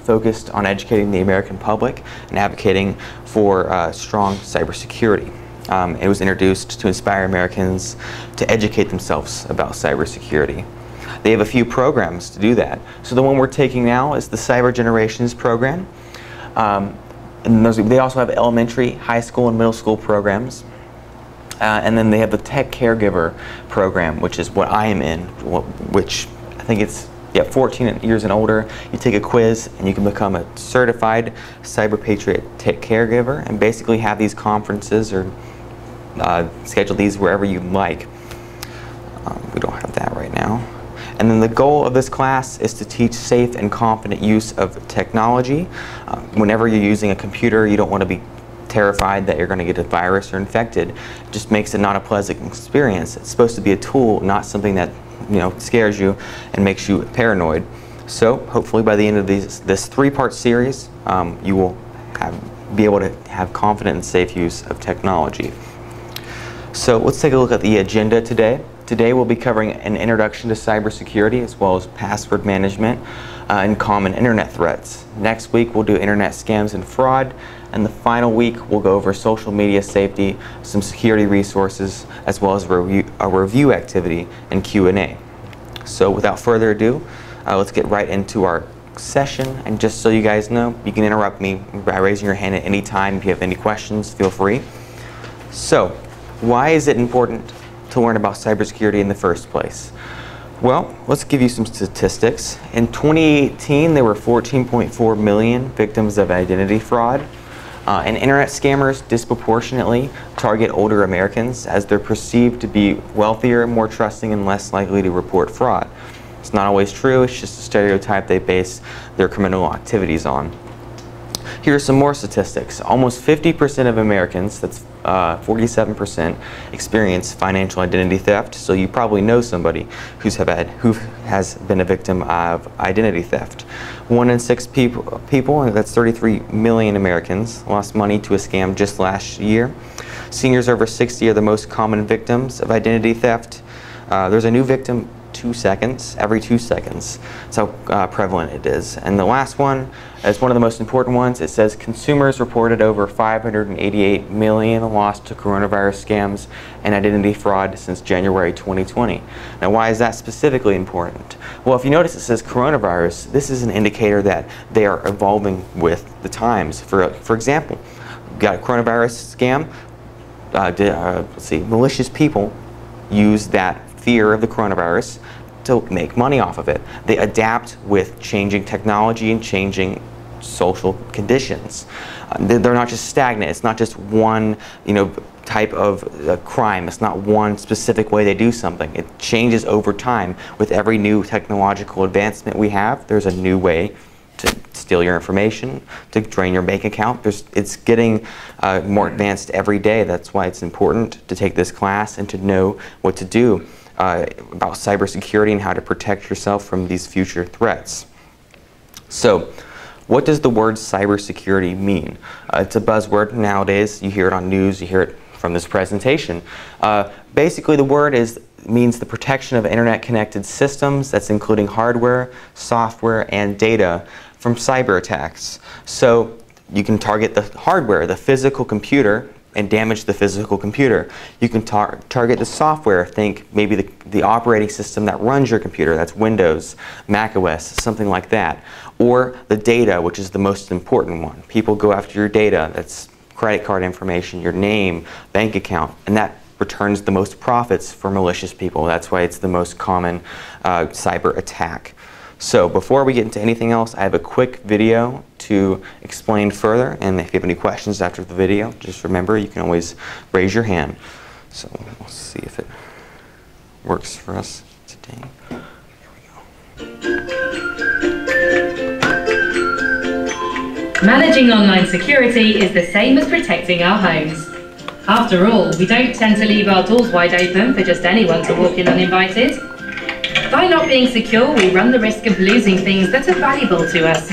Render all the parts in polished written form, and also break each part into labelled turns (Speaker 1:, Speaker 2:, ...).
Speaker 1: focused on educating the American public and advocating for strong cybersecurity. It was introduced to inspire Americans to educate themselves about cybersecurity. They have a few programs to do that. So the one we're taking now is the CyberGenerations program. And they also have elementary, high school, and middle school programs. And then they have the Tech Caregiver program, which is what I am in, which I think it's 14 years and older. You take a quiz and you can become a certified Cyber Patriot Tech Caregiver and basically have these conferences or schedule these wherever you like. We don't have that right now. And then the goal of this class is to teach safe and confident use of technology. Whenever you're using a computer, you don't want to be terrified that you're going to get a virus or infected. It just makes it not a pleasant experience. It's supposed to be a tool, not something that scares you and makes you paranoid. So hopefully by the end of this three-part series, you will be able to have confident and safe use of technology. So let's take a look at the agenda today. Today we'll be covering an introduction to cybersecurity as well as password management and common internet threats. Next week we'll do internet scams and fraud, and the final week we'll go over social media safety, some security resources, as well as a review activity and Q&A. So without further ado, let's get right into our session. And just so you guys know, you can interrupt me by raising your hand at any time. If you have any questions, feel free. So why is it important to learn about cybersecurity in the first place? Well, let's give you some statistics. In 2018, there were 14.4 million victims of identity fraud. And internet scammers disproportionately target older Americans as they're perceived to be wealthier, more trusting, and less likely to report fraud. It's not always true, it's just a stereotype they base their criminal activities on. Here are some more statistics. Almost 50% of Americans, that's 47%, experience financial identity theft. So you probably know somebody who has been a victim of identity theft. 1 in 6 people, that's 33 million Americans, lost money to a scam just last year. Seniors over 60 are the most common victims of identity theft. There's a new victim every 2 seconds. That's how prevalent it is. And the last one is one of the most important ones. It says consumers reported over 588 million lost to coronavirus scams and identity fraud since January 2020. Now, why is that specifically important? Well, if you notice it says coronavirus, this is an indicator that they are evolving with the times. For example, we've got a coronavirus scam. Let's see, malicious people use that fear of the coronavirus to make money off of it. They adapt with changing technology and changing social conditions. They're not just stagnant. It's not just one type of crime. It's not one specific way they do something. It changes over time. With every new technological advancement we have, there's a new way to steal your information, to drain your bank account. It's getting more advanced every day. That's why it's important to take this class and to know what to do about cybersecurity and how to protect yourself from these future threats. So, what does the word cybersecurity mean? It's a buzzword nowadays. You hear it on news, you hear it from this presentation. Basically, the word means the protection of internet-connected systems, that's including hardware, software, and data from cyber attacks. So, you can target the hardware, the physical computer, and damage the physical computer. You can target the software, think maybe the operating system that runs your computer, that's Windows, Mac OS, something like that. Or the data, which is the most important one. People go after your data, that's credit card information, your name, bank account, and that returns the most profits for malicious people. That's why it's the most common cyber attack. So before we get into anything else, I have a quick video to explain further, and if you have any questions after the video, just remember you can always raise your hand. So we'll see if it works for us today. Here we go.
Speaker 2: Managing online security is the same as protecting our homes. After all, we don't tend to leave our doors wide open for just anyone to walk in uninvited. By not being secure, we run the risk of losing things that are valuable to us,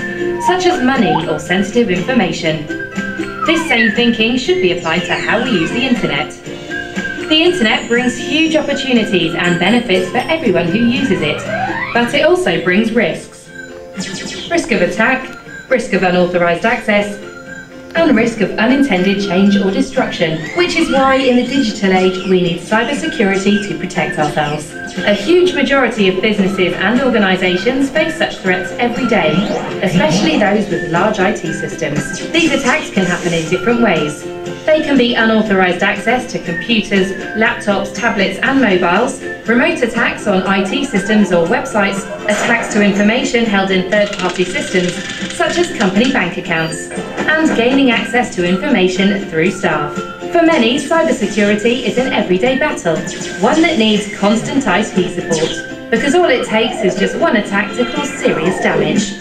Speaker 2: such as money or sensitive information. This same thinking should be applied to how we use the internet. The internet brings huge opportunities and benefits for everyone who uses it, but it also brings risks. Risk of attack, risk of unauthorized access, and risk of unintended change or destruction, which is why in the digital age we need cybersecurity to protect ourselves. A huge majority of businesses and organizations face such threats every day, especially those with large IT systems. These attacks can happen in different ways. They can be unauthorized access to computers, laptops, tablets and mobiles, remote attacks on IT systems or websites, attacks to information held in third-party systems, such as company bank accounts, and gaining access to information through staff. For many, cybersecurity is an everyday battle, one that needs constant IT support, because all it takes is just one attack to cause serious damage.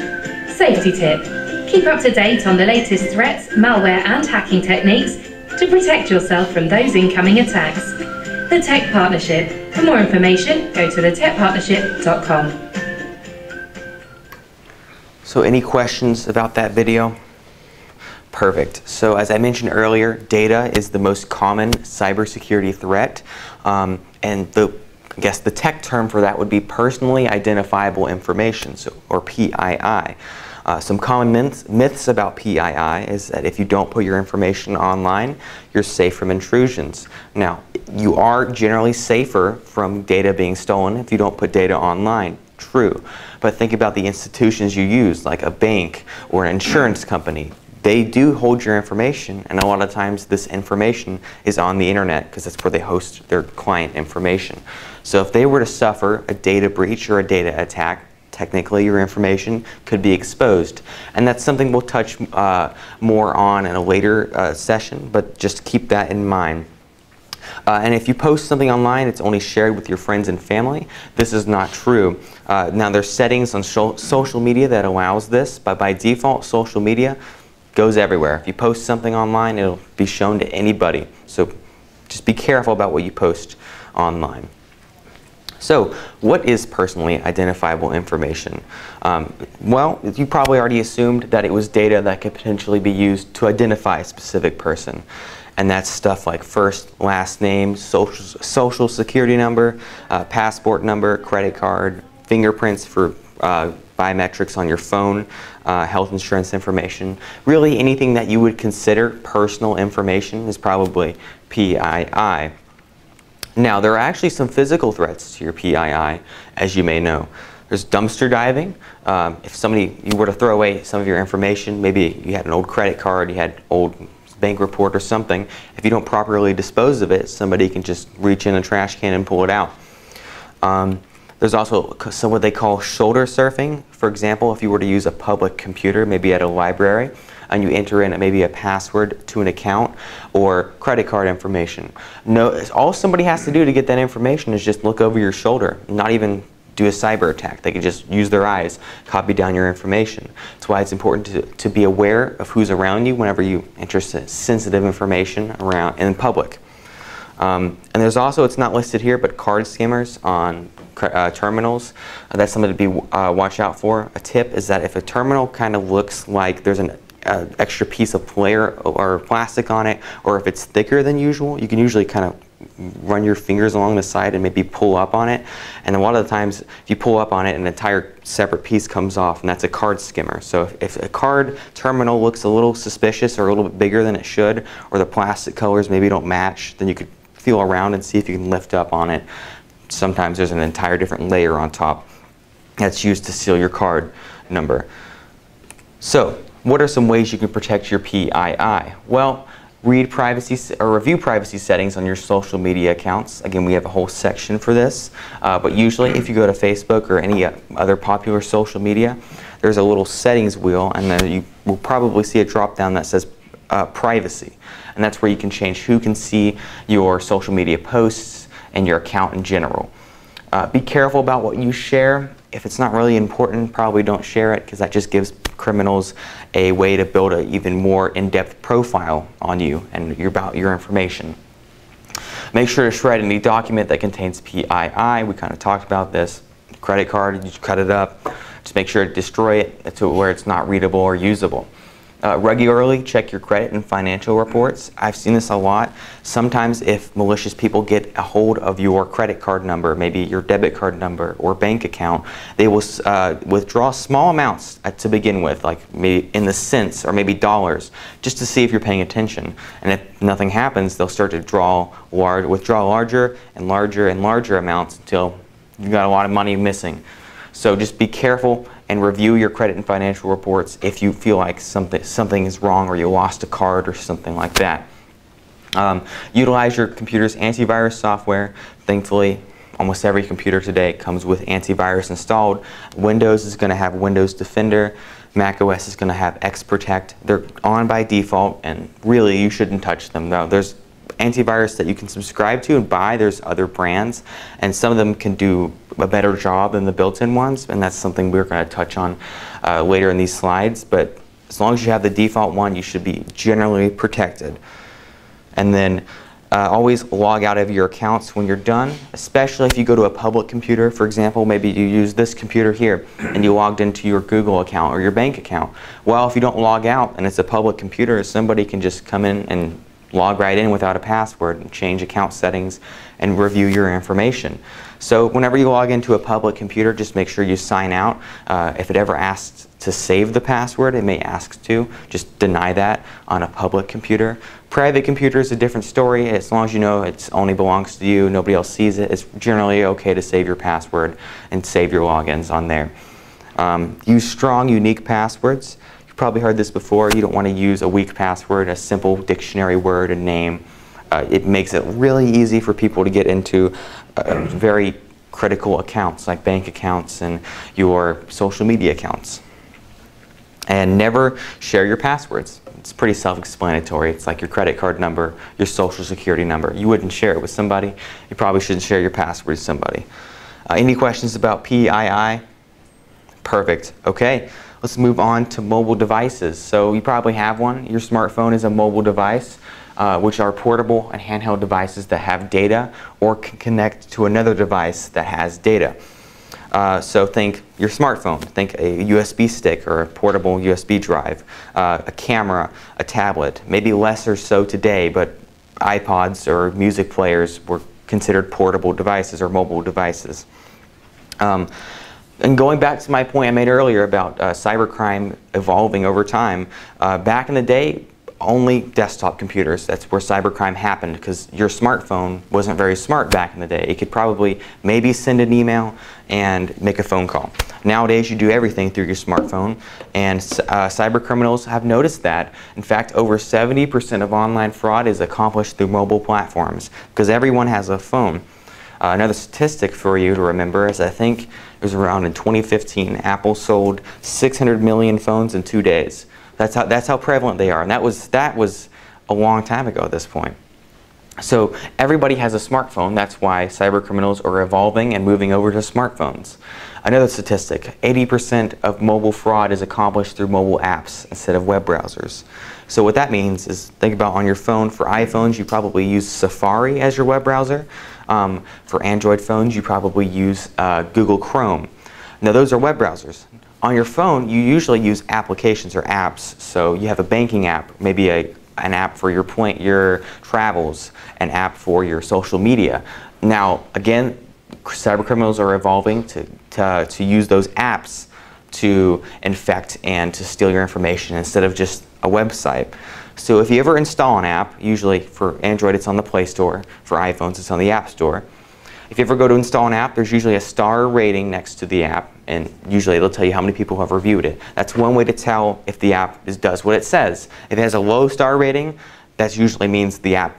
Speaker 2: Safety tip: keep up to date on the latest threats, malware and hacking techniques to protect yourself from those incoming attacks. The Tech Partnership. For more information, go to thetechpartnership.com.
Speaker 1: So any questions about that video? Perfect. So as I mentioned earlier, data is the most common cybersecurity threat, and I guess the tech term for that would be personally identifiable information, or PII. Some common myths about PII is that if you don't put your information online, you're safe from intrusions. Now, you are generally safer from data being stolen if you don't put data online. True. But think about the institutions you use, like a bank or an insurance company. They do hold your information, and a lot of times this information is on the internet because that's where they host their client information. So if they were to suffer a data breach or a data attack, technically your information could be exposed. And that's something we'll touch more on in a later session, but just keep that in mind. And if you post something online, it's only shared with your friends and family. This is not true. Now there's settings on social media that allows this, but by default, social media goes everywhere. If you post something online, it'll be shown to anybody. So just be careful about what you post online. So what is personally identifiable information? Well, you probably already assumed that it was data that could potentially be used to identify a specific person. And that's stuff like first, last name, social security number, passport number, credit card, fingerprints for biometrics on your phone, health insurance information. Really anything that you would consider personal information is probably PII. Now, there are actually some physical threats to your PII, as you may know. There's dumpster diving. If you were to throw away some of your information, maybe you had an old credit card, you had old bank report or something, if you don't properly dispose of it, somebody can just reach in a trash can and pull it out. There's also what they call shoulder surfing. For example, if you were to use a public computer, maybe at a library, and you enter in maybe a password to an account or credit card information. No, all somebody has to do to get that information is just look over your shoulder, not even do a cyber attack. They can just use their eyes, copy down your information. That's why it's important to be aware of who's around you whenever you enter sensitive information around in public. And there's also, it's not listed here, but card skimmers on terminals. That's something to be watch out for. A tip is that if a terminal kind of looks like there's an extra piece of layer or plastic on it, or if it's thicker than usual, you can usually kind of run your fingers along the side and maybe pull up on it. And a lot of the times, if you pull up on it, an entire separate piece comes off, and that's a card skimmer. So if a card terminal looks a little suspicious or a little bit bigger than it should, or the plastic colors maybe don't match, then you could feel around and see if you can lift up on it. Sometimes there's an entire different layer on top that's used to seal your card number. So what are some ways you can protect your PII? Well, read privacy or review privacy settings on your social media accounts. Again, we have a whole section for this, but usually if you go to Facebook or any other popular social media, there's a little settings wheel, and then you will probably see a drop down that says privacy, and that's where you can change who can see your social media posts and your account in general. Be careful about what you share. If it's not really important, probably don't share it, because that just gives criminals a way to build an even more in-depth profile on you and about your information. Make sure to shred any document that contains PII. We kind of talked about this. Credit card, you cut it up. Just make sure to destroy it to where it's not readable or usable. Regularly check your credit and financial reports. I've seen this a lot. Sometimes if malicious people get a hold of your credit card number, maybe your debit card number or bank account, they will withdraw small amounts to begin with, like maybe in the cents or maybe dollars, just to see if you're paying attention. And if nothing happens, they'll start to withdraw larger and larger and larger amounts until you've got a lot of money missing. So just be careful and review your credit and financial reports if you feel like something is wrong or you lost a card or something like that. Utilize your computer's antivirus software. Thankfully, almost every computer today comes with antivirus installed. Windows is going to have Windows Defender. Mac OS is going to have XProtect. They're on by default, and really you shouldn't touch them. Now, there's antivirus that you can subscribe to and buy. There's other brands, and some of them can do a better job than the built-in ones, and that's something we're going to touch on later in these slides. But as long as you have the default one, you should be generally protected. And then always log out of your accounts when you're done, especially if you go to a public computer. For example, maybe you use this computer here and you logged into your Google account or your bank account. Well, if you don't log out and it's a public computer, somebody can just come in and log right in without a password and change account settings and review your information. So whenever you log into a public computer, just make sure you sign out. If it ever asks to save the password, it may ask to. Just deny that on a public computer. Private computer is a different story. As long as you know it only belongs to you, nobody else sees it, it's generally okay to save your password and save your logins on there. Use strong, unique passwords. Probably heard this before. You don't want to use a weak password, a simple dictionary word, a name. It makes it really easy for people to get into very critical accounts like bank accounts and your social media accounts. And never share your passwords. It's pretty self-explanatory. It's like your credit card number, your social security number. You wouldn't share it with somebody. You probably shouldn't share your password with somebody. Any questions about PII? Perfect. Okay. Let's move on to mobile devices. So you probably have one. Your smartphone is a mobile device, which are portable and handheld devices that have data or can connect to another device that has data. So think your smartphone. Think a USB stick or a portable USB drive, a camera, a tablet. Maybe less or so today, but iPods or music players were considered portable devices or mobile devices. And going back to my point I made earlier about cybercrime evolving over time, back in the day, only desktop computers, that's where cybercrime happened, because your smartphone wasn't very smart back in the day. It could probably maybe send an email and make a phone call. Nowadays, you do everything through your smartphone, and cyber criminals have noticed that. In fact, over 70% of online fraud is accomplished through mobile platforms, because everyone has a phone. Another statistic for you to remember is I think it was around in 2015, Apple sold 600 million phones in 2 days. That's how prevalent they are, and that was a long time ago at this point. So everybody has a smartphone. That's why cyber criminals are evolving and moving over to smartphones. Another statistic, 80% of mobile fraud is accomplished through mobile apps instead of web browsers. So what that means is, think about on your phone. For iPhones, you probably use Safari as your web browser. For Android phones, you probably use Google Chrome. Now those are web browsers. On your phone, you usually use applications or apps. So you have a banking app, maybe an app for your travels, an app for your social media. Now, again, cyber criminals are evolving to use those apps to infect and to steal your information instead of just a website. So if you ever install an app, usually for Android it's on the Play Store, for iPhones it's on the App Store. If you ever go to install an app, there's usually a star rating next to the app, and usually it'll tell you how many people have reviewed it. That's one way to tell if the app does what it says. If it has a low star rating, that usually means the app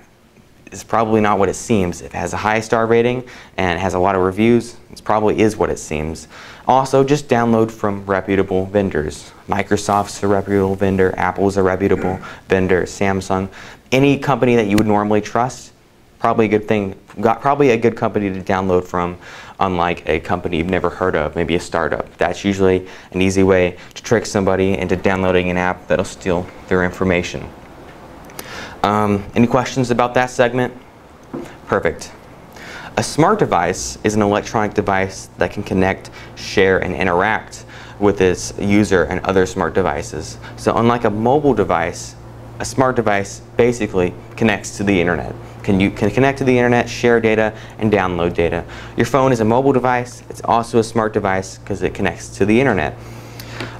Speaker 1: is probably not what it seems. If it has a high star rating and it has a lot of reviews, it probably is what it seems. Also, just download from reputable vendors. Microsoft's a reputable vendor, Apple's a reputable vendor, Samsung. Any company that you would normally trust, probably a good thing, probably a good company to download from, unlike a company you've never heard of, maybe a startup. That's usually an easy way to trick somebody into downloading an app that'll steal their information. Any questions about that segment? Perfect. A smart device is an electronic device that can connect, share, and interact with its user and other smart devices. So unlike a mobile device, a smart device basically connects to the internet. Can connect to the internet, share data, and download data. Your phone is a mobile device. It's also a smart device because it connects to the internet.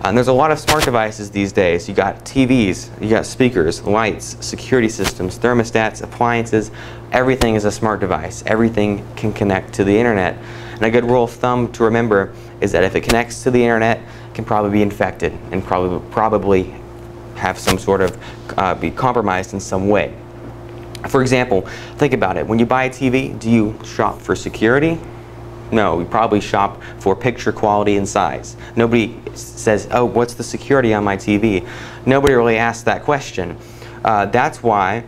Speaker 1: And there's a lot of smart devices these days. You got TVs, you got speakers, lights, security systems, thermostats, appliances. Everything is a smart device. Everything can connect to the internet. And a good rule of thumb to remember is that if it connects to the internet, it can probably be infected and probably have some sort of be compromised in some way. For example, think about it. When you buy a TV, do you shop for security? No, we probably shop for picture quality and size. Nobody says, oh, what's the security on my TV? Nobody really asks that question. That's why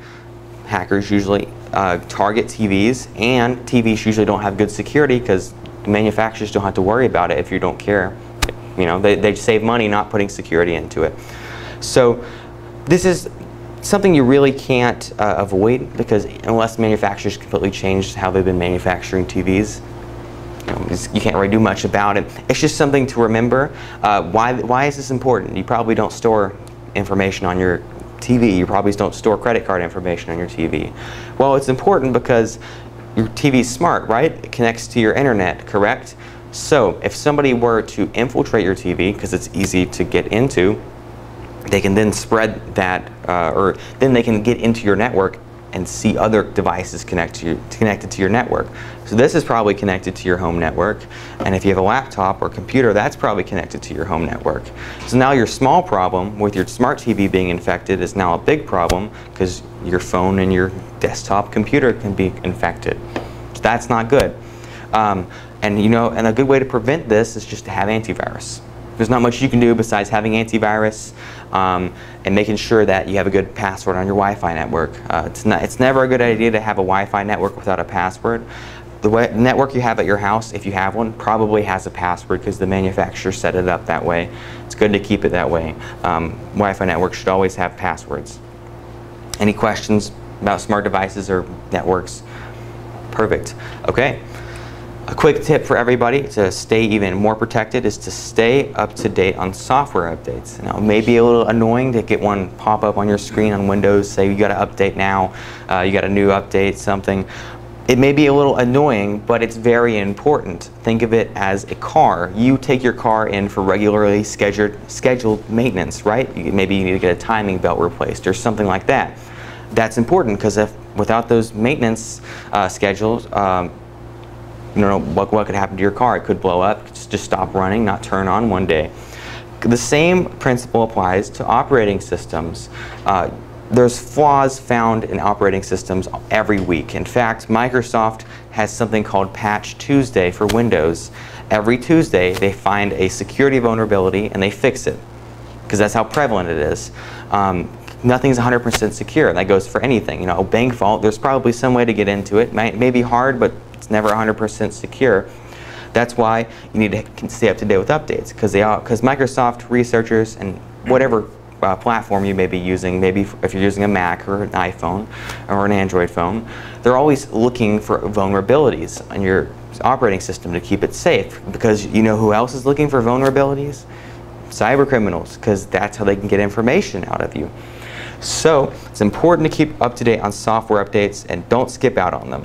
Speaker 1: hackers usually target TVs, and TVs usually don't have good security because the manufacturers don't have to worry about it if you don't care. You know, they save money not putting security into it. So this is something you really can't avoid, because unless manufacturers completely change how they've been manufacturing TVs, you can't really do much about it. It's just something to remember. Why is this important? You probably don't store information on your TV. You probably don't store credit card information on your TV. Well, it's important because your TV is smart, right? It connects to your internet, correct? So if somebody were to infiltrate your TV, because it's easy to get into, they can then spread that, or then they can get into your network and see other devices connected to your network. So this is probably connected to your home network, and if you have a laptop or computer, that's probably connected to your home network. So now your small problem with your smart TV being infected is now a big problem, because your phone and your desktop computer can be infected. So that's not good. And a good way to prevent this is just to have antivirus. There's not much you can do besides having antivirus and making sure that you have a good password on your Wi-Fi network. It's never a good idea to have a Wi-Fi network without a password. The network you have at your house, if you have one, probably has a password because the manufacturer set it up that way. It's good to keep it that way. Wi-Fi networks should always have passwords. Any questions about smart devices or networks? Perfect. Okay. A quick tip for everybody to stay even more protected is to stay up to date on software updates. Now, it may be a little annoying to get one pop up on your screen on Windows, say you got to update now, you got a new update, something. It may be a little annoying, but it's very important. Think of it as a car. You take your car in for regularly scheduled maintenance, right? Maybe you need to get a timing belt replaced or something like that. That's important because without those maintenance schedules, you know what could happen to your car. It could blow up, just stop running, not turn on one day. The same principle applies to operating systems. There's flaws found in operating systems every week. In fact, Microsoft has something called Patch Tuesday for Windows. Every Tuesday, they find a security vulnerability and they fix it, because that's how prevalent it is. Nothing's 100% secure, and that goes for anything. You know, a bank vault, there's probably some way to get into it. It may be hard, but it's never 100% secure. That's why you need to stay up to date with updates, because Microsoft researchers and whatever platform you may be using, maybe if you're using a Mac or an iPhone or an Android phone, they're always looking for vulnerabilities on your operating system to keep it safe, because you know who else is looking for vulnerabilities? Cyber criminals, because that's how they can get information out of you. So it's important to keep up to date on software updates and don't skip out on them.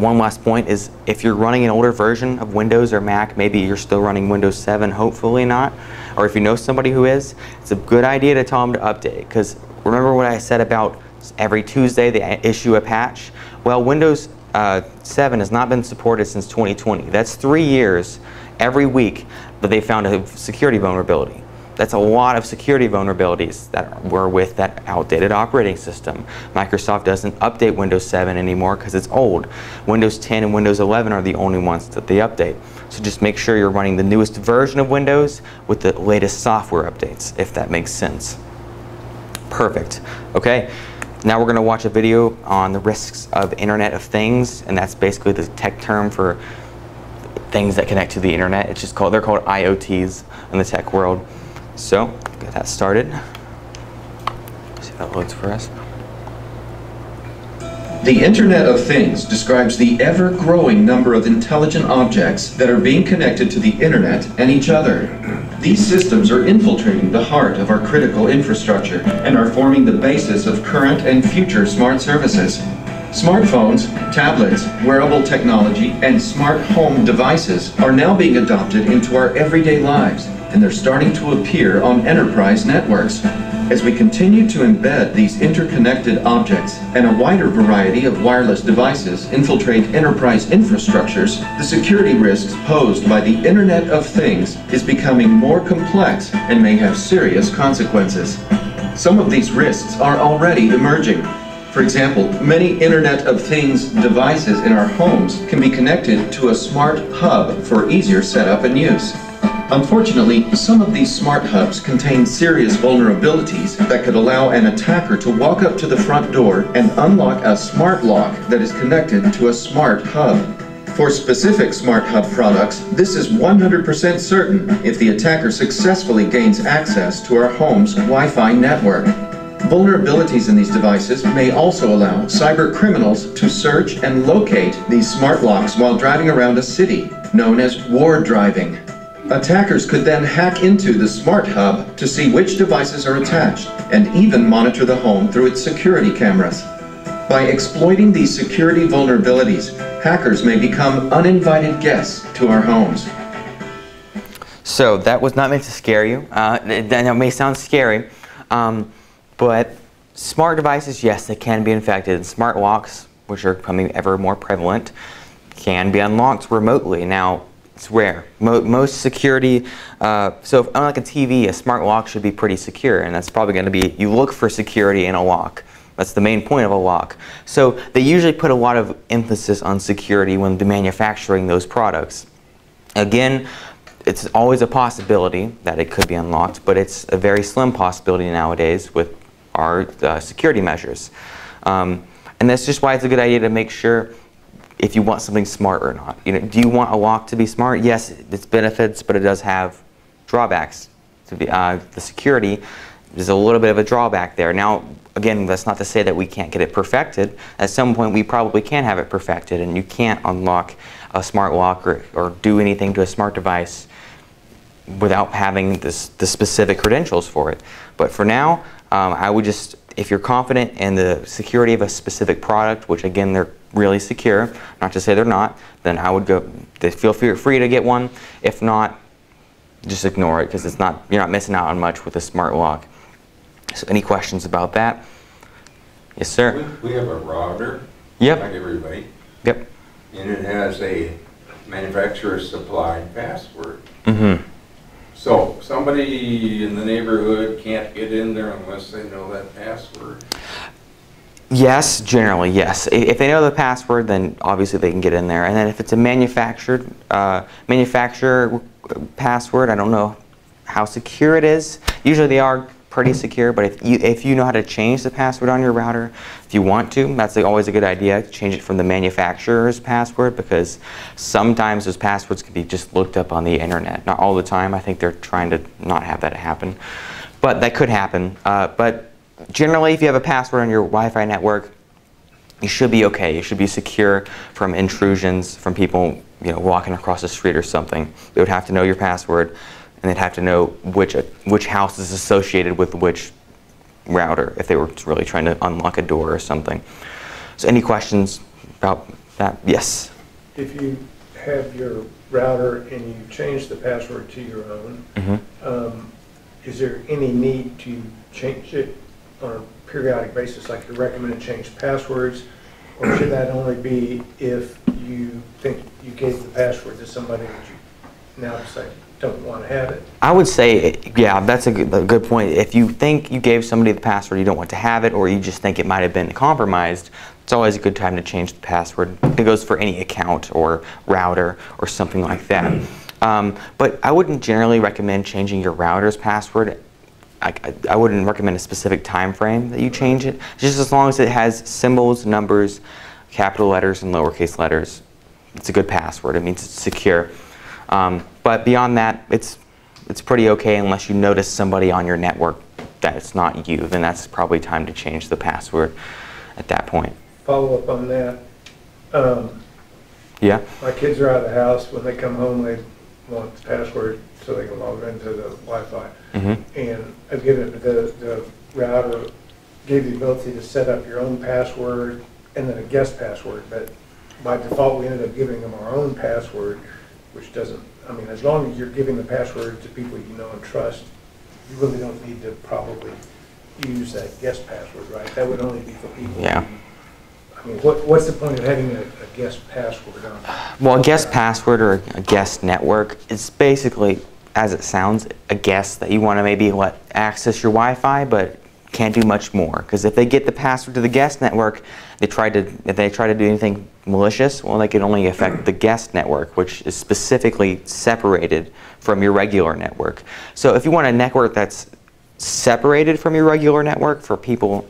Speaker 1: One last point is, if you're running an older version of Windows or Mac, maybe you're still running Windows 7, hopefully not, or if you know somebody who is, it's a good idea to tell them to update, because remember what I said about every Tuesday they issue a patch? Well, Windows 7 has not been supported since 2020. That's 3 years every week that they found a security vulnerability. That's a lot of security vulnerabilities that were with that outdated operating system. Microsoft doesn't update Windows 7 anymore because it's old. Windows 10 and Windows 11 are the only ones that they update. So just make sure you're running the newest version of Windows with the latest software updates, if that makes sense. Perfect. Okay, now we're going to watch a video on the risks of Internet of Things, and that's basically the tech term for things that connect to the internet. It's just they're called IoTs in the tech world. So, get that started. See if that loads for us.
Speaker 3: The Internet of Things describes the ever-growing number of intelligent objects that are being connected to the Internet and each other. These systems are infiltrating the heart of our critical infrastructure and are forming the basis of current and future smart services. Smartphones, tablets, wearable technology, and smart home devices are now being adopted into our everyday lives, and they're starting to appear on enterprise networks. As we continue to embed these interconnected objects and a wider variety of wireless devices infiltrate enterprise infrastructures, the security risks posed by the Internet of Things is becoming more complex and may have serious consequences. Some of these risks are already emerging. For example, many Internet of Things devices in our homes can be connected to a smart hub for easier setup and use. Unfortunately, some of these smart hubs contain serious vulnerabilities that could allow an attacker to walk up to the front door and unlock a smart lock that is connected to a smart hub. For specific smart hub products, this is 100% certain if the attacker successfully gains access to our home's Wi-Fi network. Vulnerabilities in these devices may also allow cyber criminals to search and locate these smart locks while driving around a city, known as ward driving. Attackers could then hack into the smart hub to see which devices are attached and even monitor the home through its security cameras. By exploiting these security vulnerabilities, hackers may become uninvited guests to our homes.
Speaker 1: So that was not meant to scare you. That may sound scary, but smart devices, yes, they can be infected. Smart locks, which are becoming ever more prevalent, can be unlocked remotely. Now, it's rare. Most security, so unlike a TV, a smart lock should be pretty secure, and that's probably going to be, you look for security in a lock. That's the main point of a lock. So they usually put a lot of emphasis on security when manufacturing those products. Again, it's always a possibility that it could be unlocked, but it's a very slim possibility nowadays with our security measures. And that's just why it's a good idea to make sure if you want something smart or not. You know, do you want a lock to be smart? Yes, it's benefits, but it does have drawbacks. To be, the security, there's a little bit of a drawback there. Now, again, that's not to say that we can't get it perfected. At some point, we probably can have it perfected, and you can't unlock a smart lock or do anything to a smart device without having the specific credentials for it. But for now, I would just, if you're confident in the security of a specific product, which again, they're really secure, not to say they're not, then I would go, feel free to get one. If not, just ignore it, because it's not, you're not missing out on much with a smart lock. So any questions about that? Yes, sir?
Speaker 4: We have a router,
Speaker 1: yep,
Speaker 4: like everybody.
Speaker 1: Yep.
Speaker 4: And it has a manufacturer supplied password.
Speaker 1: Mm-hmm.
Speaker 4: So somebody in the neighborhood can't get in there unless they know that password?
Speaker 1: Yes, generally, yes. If they know the password, then obviously they can get in there. And then if it's a manufacturer password, I don't know how secure it is. Usually they are pretty secure, but if you know how to change the password on your router, if you want to, that's always a good idea. Change it from the manufacturer's password, because sometimes those passwords can be just looked up on the internet. Not all the time. I think they're trying to not have that happen, but that could happen. But generally, if you have a password on your Wi-Fi network, you should be okay. You should be secure from intrusions, from people, you know, walking across the street or something. They would have to know your password, and they'd have to know which house is associated with which router if they were really trying to unlock a door or something. So any questions about that? Yes?
Speaker 5: If you have your router and you change the password to your own, is there any need to change it on a periodic basis, like you recommend to change passwords, or should that only be if you think you gave the password to somebody that you now decide don't want to have it?
Speaker 1: I would say, yeah, that's a good point. If you think you gave somebody the password, you don't want to have it, or you just think it might have been compromised, it's always a good time to change the password. It goes for any account or router or something like that. But I wouldn't generally recommend changing your router's password. I wouldn't recommend a specific time frame that you change it, just as long as it has symbols, numbers, capital letters, and lowercase letters. It's a good password. It means it's secure. But beyond that, it's pretty okay unless you notice somebody on your network that it's not you. Then that's probably time to change the password at that point.
Speaker 5: follow up on that.
Speaker 1: Yeah.
Speaker 5: My kids are out of the house. When they come home, they want the password so they can log into the Wi-Fi. And I've given the router gave the ability to set up your own password and then a guest password. But by default, we ended up giving them our own password, which doesn't. I mean, as long as you're giving the password to people you know and trust, you really don't need to probably use that guest password, right? That would only be for people.
Speaker 1: Yeah.
Speaker 5: I mean, what's the point of having a guest password on?
Speaker 1: Well, a guest password or a guest network is basically, as it sounds, a guest that you want to maybe let access your Wi-Fi, but can't do much more. Because if they get the password to the guest network, if they try to do anything malicious, well, they can only affect the guest network, which is specifically separated from your regular network. So if you want a network that's separated from your regular network for people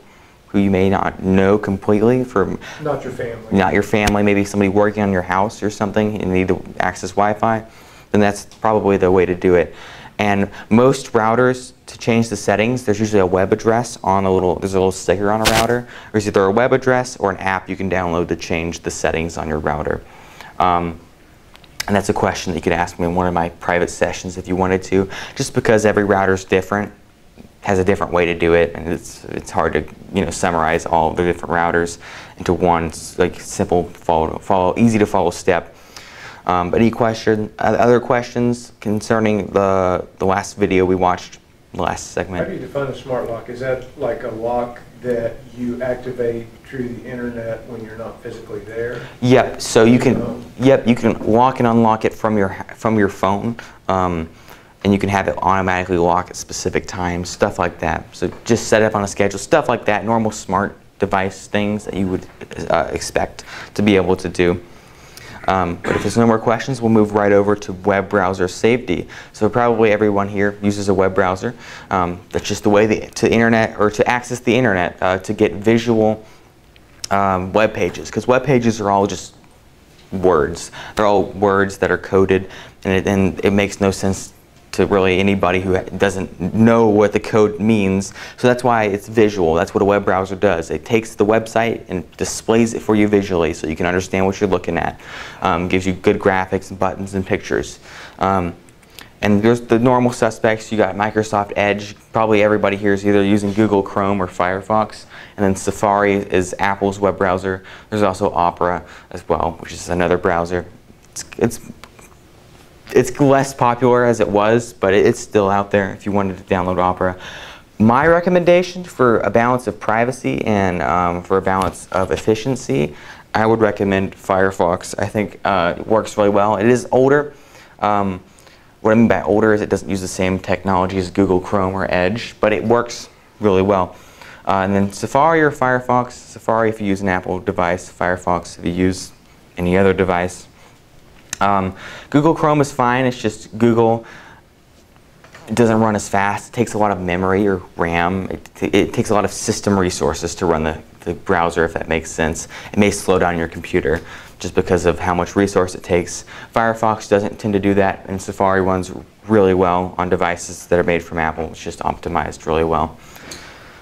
Speaker 1: who you may not know completely, from
Speaker 5: Not your family.
Speaker 1: Not your family, maybe somebody working on your house or something and need to access Wi-Fi, then that's probably the way to do it. And most routers, to change the settings, there's usually a web address on there's a little sticker on a router. There's either a web address or an app you can download to change the settings on your router. And that's a question that you could ask me in one of my private sessions if you wanted to, just because every router is different, has a different way to do it, and it's hard to summarize all the different routers into one like simple easy to follow step. But any other questions concerning the last video we watched, the last segment?
Speaker 5: How do you define a smart lock? Is that like a lock that you activate through the internet when you're not physically there?
Speaker 1: Yep. So you can you can lock and unlock it from your phone. And you can have it automatically lock at specific times, stuff like that. So just set it up on a schedule, stuff like that, normal smart device things that you would expect to be able to do. But if there's no more questions, we'll move right over to web browser safety. So probably everyone here uses a web browser. That's just the way to access the internet, to get visual web pages, because web pages are all just words. They're all words that are coded, and it makes no sense to really anybody who doesn't know what the code means. So that's why it's visual. That's what a web browser does. It takes the website and displays it for you visually so you can understand what you're looking at. Gives you good graphics and buttons and pictures. And there's the normal suspects. You got Microsoft Edge. Probably everybody here is either using Google Chrome or Firefox. And then Safari is Apple's web browser. There's also Opera as well, which is another browser. It's less popular as it was, but it's still out there if you wanted to download Opera. My recommendation for a balance of privacy and for a balance of efficiency, I would recommend Firefox. I think it works really well. It is older. What I mean by older is it doesn't use the same technology as Google Chrome or Edge, but it works really well. And then Safari or Firefox. Safari if you use an Apple device, Firefox if you use any other device. Google Chrome is fine. It's just Google. It doesn't run as fast. It takes a lot of memory or RAM. It takes a lot of system resources to run the browser, if that makes sense. It may slow down your computer just because of how much resource it takes. Firefox doesn't tend to do that, and Safari runs really well on devices that are made from Apple. It's just optimized really well.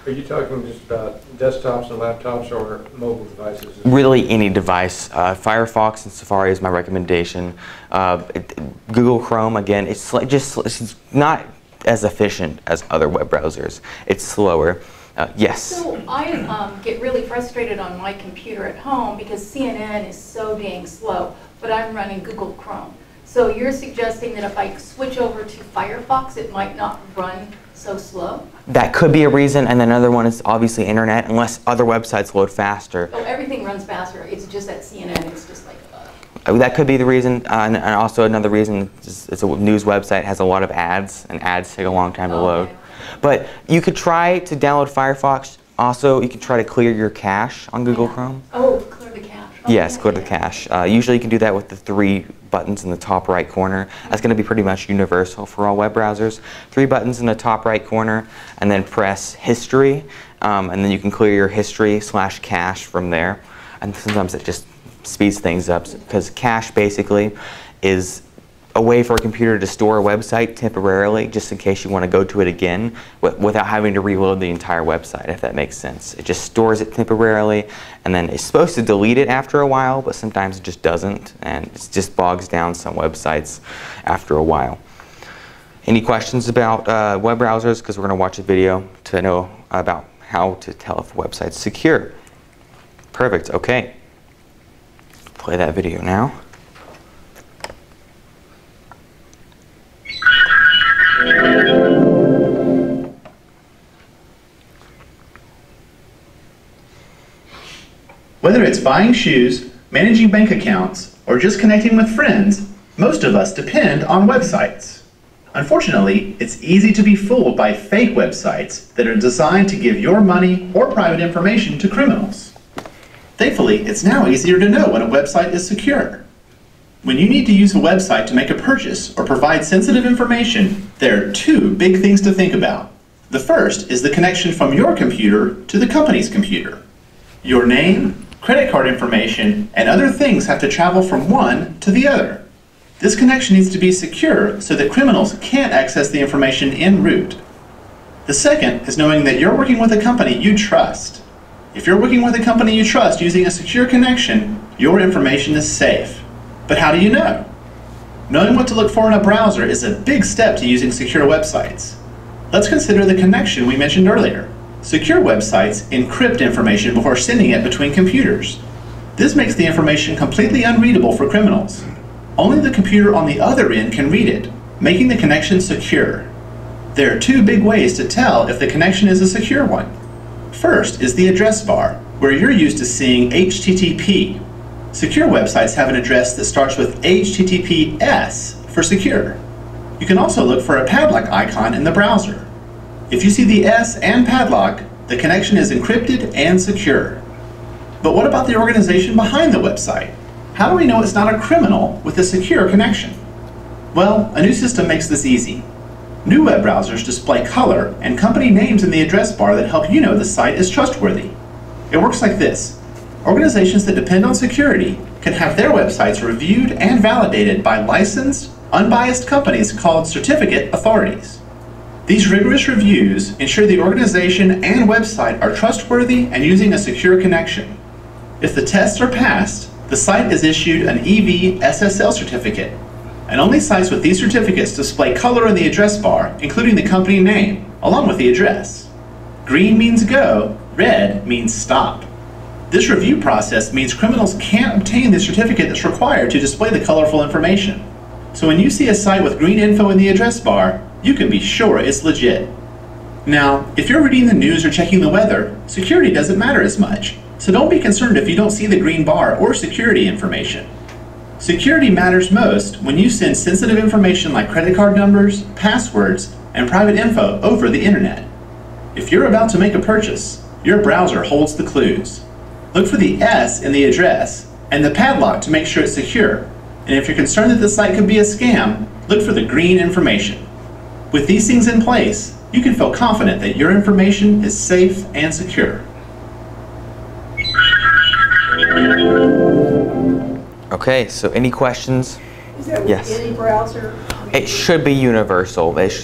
Speaker 5: Are you talking just about desktops and laptops or mobile devices?
Speaker 1: Really any device. Firefox and Safari is my recommendation. Google Chrome, again, it's not as efficient as other web browsers. It's slower. Yes?
Speaker 6: So I get really frustrated on my computer at home because CNN is so dang slow, but I'm running Google Chrome. So you're suggesting that if I switch over to Firefox, it might not run so slow?
Speaker 1: That could be a reason, and then another one is obviously internet, unless other websites load faster.
Speaker 6: Oh, everything runs faster. It's just that CNN, it's just like...
Speaker 1: That could be the reason, and also another reason is it's a news website, has a lot of ads, and ads take a long time to load.
Speaker 6: Okay.
Speaker 1: But you could try to download Firefox. Also, you can try to clear your cache on Google Chrome.
Speaker 6: Oh, clear the cache. Okay.
Speaker 1: Yes, clear the cache. Usually you can do that with the 3 buttons in the top right corner. That's going to be pretty much universal for all web browsers. 3 buttons in the top right corner, and then press History, and then you can clear your history/cache from there. And sometimes it just speeds things up, because cache basically is a way for a computer to store a website temporarily, just in case you want to go to it again, without having to reload the entire website, if that makes sense. It just stores it temporarily, and then it's supposed to delete it after a while, but sometimes it just doesn't, and it just bogs down some websites after a while. Any questions about web browsers? Because we're going to watch a video to know about how to tell if a website's secure. Perfect, okay. Play that video now.
Speaker 7: Whether it's buying shoes, managing bank accounts, or just connecting with friends, most of us depend on websites. Unfortunately, it's easy to be fooled by fake websites that are designed to give your money or private information to criminals. Thankfully, it's now easier to know when a website is secure. When you need to use a website to make a purchase or provide sensitive information, there are two big things to think about. The first is the connection from your computer to the company's computer. Your name, credit card information, and other things have to travel from one to the other. This connection needs to be secure so that criminals can't access the information en route. The second is knowing that you're working with a company you trust. If you're working with a company you trust using a secure connection, your information is safe. But how do you know? Knowing what to look for in a browser is a big step to using secure websites. Let's consider the connection we mentioned earlier. Secure websites encrypt information before sending it between computers. This makes the information completely unreadable for criminals. Only the computer on the other end can read it, making the connection secure. There are two big ways to tell if the connection is a secure one. First is the address bar, where you're used to seeing HTTP. Secure websites have an address that starts with HTTPS for secure. You can also look for a padlock icon in the browser. If you see the S and padlock, the connection is encrypted and secure. But what about the organization behind the website? How do we know it's not a criminal with a secure connection? Well, a new system makes this easy. New web browsers display color and company names in the address bar that help you know the site is trustworthy. It works like this. Organizations that depend on security can have their websites reviewed and validated by licensed, unbiased companies called certificate authorities. These rigorous reviews ensure the organization and website are trustworthy and using a secure connection. If the tests are passed, the site is issued an EV SSL certificate, and only sites with these certificates display color in the address bar, including the company name, along with the address. Green means go, red means stop. This review process means criminals can't obtain the certificate that's required to display the colorful information. So when you see a site with green info in the address bar, you can be sure it's legit. Now, if you're reading the news or checking the weather, security doesn't matter as much, so don't be concerned if you don't see the green bar or security information. Security matters most when you send sensitive information like credit card numbers, passwords, and private info over the internet. If you're about to make a purchase, your browser holds the clues. Look for the S in the address and the padlock to make sure it's secure. And if you're concerned that the site could be a scam, look for the green information. With these things in place, you can feel confident that your information is safe and secure.
Speaker 1: Okay, so any questions?
Speaker 8: Is that with
Speaker 1: Yes.
Speaker 8: any browser?
Speaker 1: It should be universal.
Speaker 8: That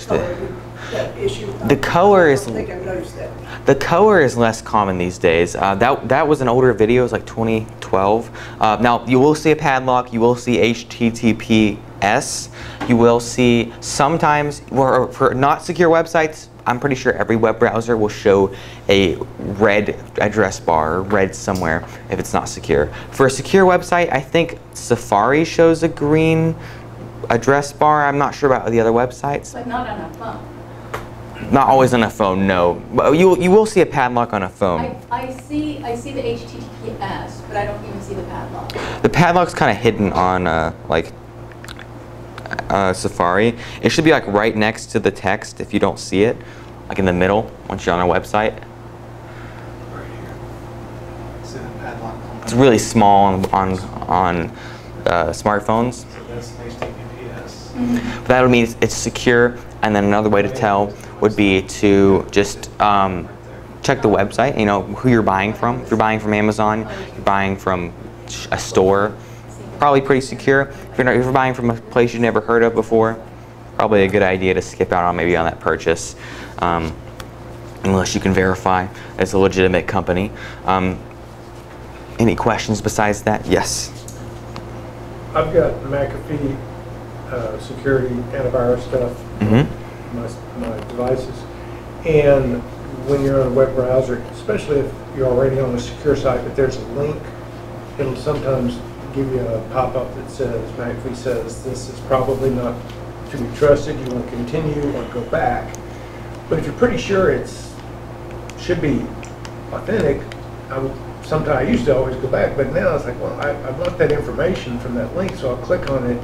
Speaker 8: issue.
Speaker 1: The color
Speaker 8: I
Speaker 1: is
Speaker 8: don't think I've noticed that.
Speaker 1: the color is less common these days. That was an older video, it was like 2012. Now you will see a padlock, you will see HTTPS, you will see sometimes for not secure websites. I'm pretty sure every web browser will show a red address bar, or red somewhere, if it's not secure. For a secure website, I think Safari shows a green address bar. I'm not sure about the other websites.
Speaker 6: But not on a phone.
Speaker 1: Not always on a phone, no. But you will see a padlock on a phone.
Speaker 6: I see the HTTPS, but I don't even see the padlock.
Speaker 1: The padlock's kind of hidden on Safari. It should be like right next to the text if you don't see it, like in the middle once you're on our website.
Speaker 9: Right here. See the padlock?
Speaker 1: It's really small on smartphones.
Speaker 9: So that's HTTPS.
Speaker 1: But that would mean it's secure. And then another way to tell would be to just check the website. You know who you're buying from. If you're buying from Amazon, you're buying from a store. probably pretty secure. If you're buying from a place you've never heard of before, probably a good idea to skip out on maybe on that purchase, unless you can verify it's a legitimate company. Any questions besides that? Yes.
Speaker 5: I've got McAfee security antivirus stuff on my devices, and when you're on a web browser, especially if you're already on a secure site, but there's a link, it'll sometimes give you a pop-up that says, McAfee says this is probably not to be trusted, you want to continue or go back. But if you're pretty sure it's should be authentic, sometimes I used to always go back, but now it's like, well, I want that information from that link, so I'll click on it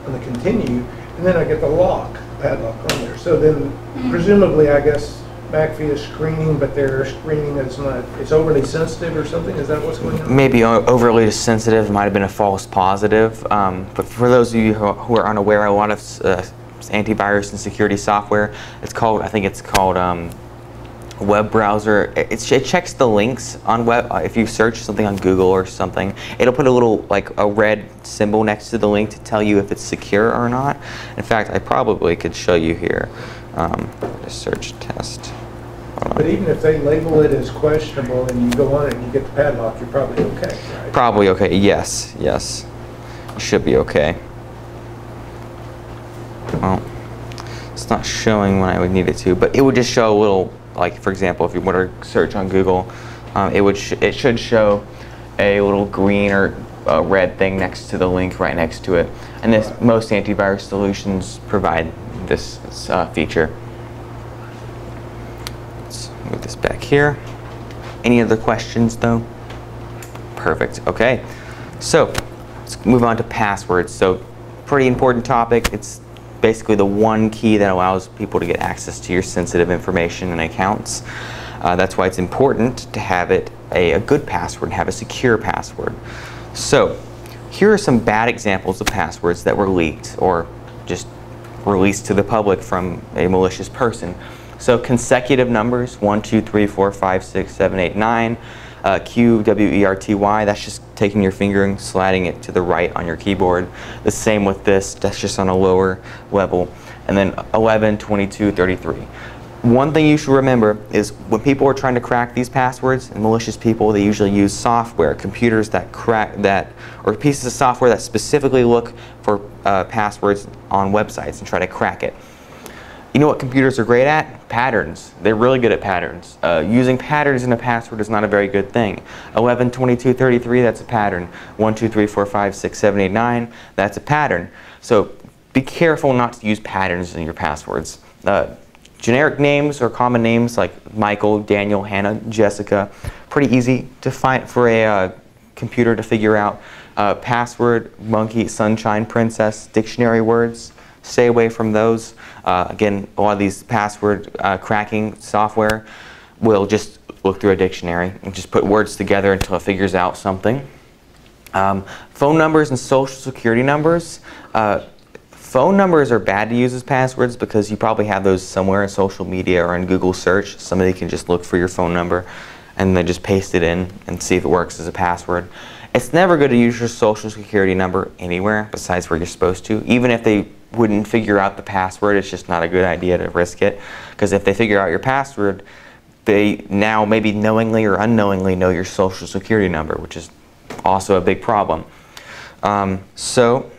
Speaker 5: on the continue, and then I get the lock, padlock on there. So then presumably, I guess, McAfee is screening, but they're screening it's not, it's overly sensitive or something? Is that what's going on?
Speaker 1: Maybe overly sensitive, might have been a false positive. But for those of you who are unaware, a lot of antivirus and security software, it's called, I think it's called web browser. It checks the links on web. If you search something on Google or something, it'll put a little, like a red symbol next to the link to tell you if it's secure or not. In fact, I probably could show you here. Just search test.
Speaker 5: But even if they label it as questionable and you go on it and you get the padlock, you're probably okay, right?
Speaker 1: Probably okay, yes, yes. You should be okay. Well, it's not showing when I would need it to, but it would just show a little, like for example, if you want to search on Google, it should show a little green or red thing next to the link right next to it. And this, most antivirus solutions provide this feature. Let's move this back here. Any other questions though? Perfect, okay. So let's move on to passwords. So pretty important topic. It's basically the one key that allows people to get access to your sensitive information and accounts. That's why it's important to have it a good password and have a secure password. So here are some bad examples of passwords that were leaked or just released to the public from a malicious person. So consecutive numbers, 1, 2, 3, 4, 5, 6, 7, 8, 9, QWERTY, that's just taking your finger and sliding it to the right on your keyboard. The same with this, that's just on a lower level. And then 11, 22, 33. One thing you should remember is when people are trying to crack these passwords, and malicious people, they usually use software, computers that crack that, or pieces of software that specifically look for passwords on websites and try to crack it. You know what computers are great at? Patterns. They're really good at patterns. Using patterns in a password is not a very good thing. 11, 22, 33, that's a pattern. 1, 2, 3, 4, 5, 6, 7, 8, 9, that's a pattern. So be careful not to use patterns in your passwords. Generic names or common names like Michael, Daniel, Hannah, Jessica, pretty easy to find for a computer to figure out. Password, monkey, sunshine, princess, dictionary words, stay away from those. Again, a lot of these password cracking software will just look through a dictionary and just put words together until it figures out something. Phone numbers and social security numbers. Phone numbers are bad to use as passwords because you probably have those somewhere in social media or in Google search. Somebody can just look for your phone number and then just paste it in and see if it works as a password. It's never good to use your social security number anywhere besides where you're supposed to. Even if they wouldn't figure out the password, it's just not a good idea to risk it. Because if they figure out your password, they now maybe knowingly or unknowingly know your social security number, which is also a big problem. So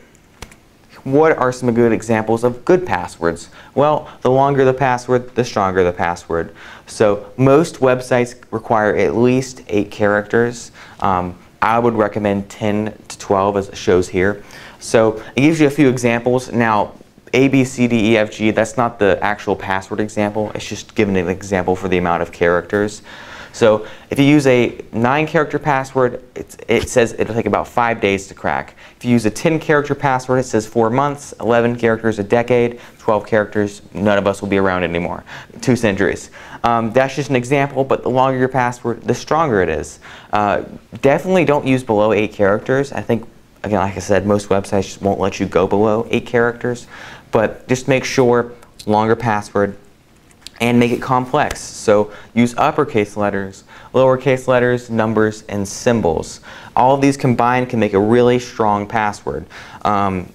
Speaker 1: what are some good examples of good passwords? Well, the longer the password, the stronger the password. So most websites require at least 8 characters. I would recommend 10 to 12 as it shows here. So it gives you a few examples. Now, A, B, C, D, E, F, G, that's not the actual password example. It's just giving an example for the amount of characters. So if you use a 9-character password, it says it'll take about 5 days to crack. If you use a 10-character password, it says 4 months, 11 characters, a decade, 12 characters, none of us will be around anymore, 2 centuries. That's just an example, but the longer your password, the stronger it is. Definitely don't use below 8 characters. I think, again, like I said, most websites just won't let you go below 8 characters, but just make sure longer password and make it complex. So use uppercase letters, lowercase letters, numbers, and symbols. All of these combined can make a really strong password. And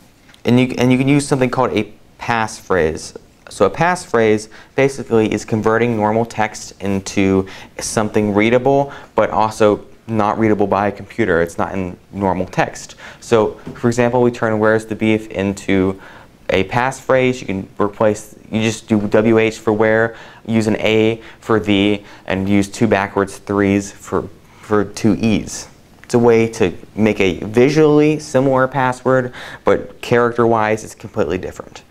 Speaker 1: you can use something called a passphrase. So a passphrase basically is converting normal text into something readable, but also not readable by a computer. It's not in normal text. So, for example, we turn "where's the beef" into a passphrase. You can replace, you just do WH for where, use an A for the, and use 2 backwards 3s for 2 E's. It's a way to make a visually similar password, but character-wise it's completely different.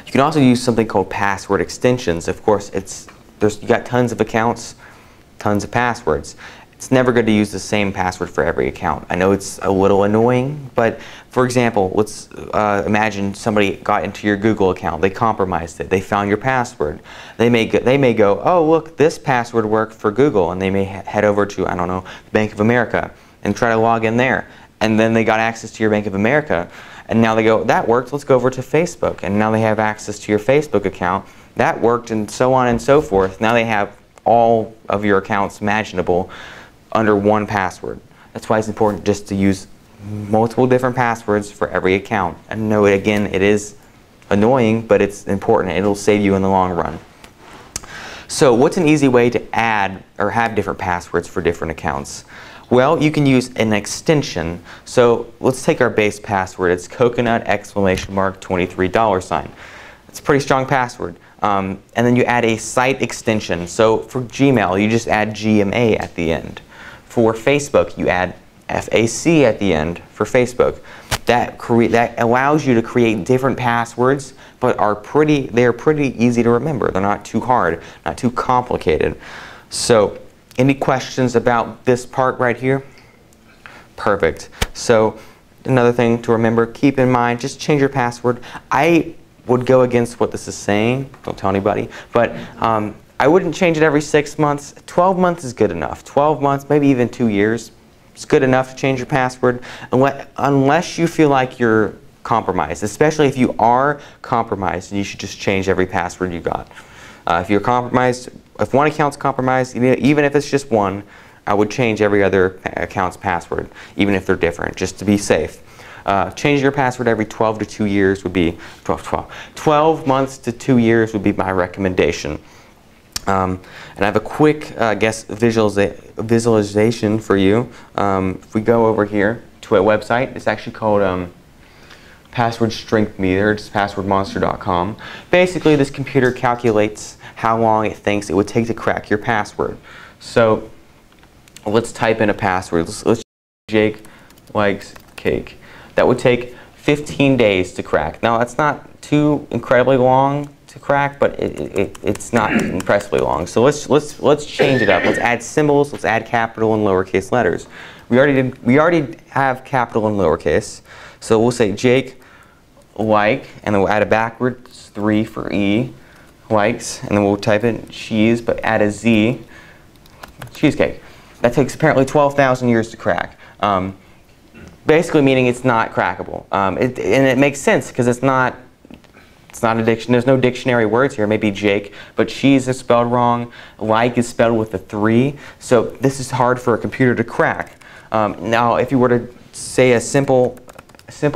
Speaker 1: You can also use something called password extensions. Of course, you got tons of accounts, tons of passwords. It's never good to use the same password for every account. I know it's a little annoying, but for example, let's imagine somebody got into your Google account. They compromised it. They found your password. They may go, oh look, this password worked for Google, and they may head over to, I don't know, Bank of America and try to log in there. And then they got access to your Bank of America, and now they go, that worked, let's go over to Facebook. And now they have access to your Facebook account. That worked, and so on and so forth. Now they have all of your accounts imaginable under one password. That's why it's important just to use multiple different passwords for every account. And know, again, it is annoying, but it's important. It'll save you in the long run. So what's an easy way to add or have different passwords for different accounts? Well, you can use an extension. So let's take our base password. It's coconut $23. It's a pretty strong password. And then you add a site extension. So for Gmail, you just add GMA at the end. For Facebook, you add FAC at the end for Facebook. That allows you to create different passwords, but they're pretty easy to remember. They're not too hard, not too complicated. So, any questions about this part right here? Perfect. So, another thing to remember, keep in mind, just change your password. I would go against what this is saying. Don't tell anybody, but I wouldn't change it every 6 months. 12 months is good enough. 12 months, maybe even 2 years. It's good enough to change your password unless you feel like you're compromised. Especially if you are compromised, you should just change every password you got. If you're compromised, if one account's compromised, even if it's just one, I would change every other account's password, even if they're different, just to be safe. Changing your password every 12 to 2 years would be 12 months to 2 years would be my recommendation. And I have a quick, visualization for you. If we go over here to a website, it's actually called Password Strength Meter. It's passwordmonster.com. Basically, this computer calculates how long it thinks it would take to crack your password. So let's type in a password. Let's Jake likes cake. That would take 15 days to crack. Now, that's not too incredibly long to crack, but it's not impressively long. So let's change it up. Let's add symbols. Let's add capital and lowercase letters. We already have capital and lowercase. So we'll say Jake like, and then we'll add a backwards 3 for E, likes, and then we'll type in cheese, but add a Z, cheesecake. That takes apparently 12,000 years to crack. Basically meaning it's not crackable. And it makes sense because it's not a dictionary. There's no dictionary words here. Maybe Jake, but cheese is spelled wrong. Like is spelled with a 3. So this is hard for a computer to crack. Now, if you were to say a simple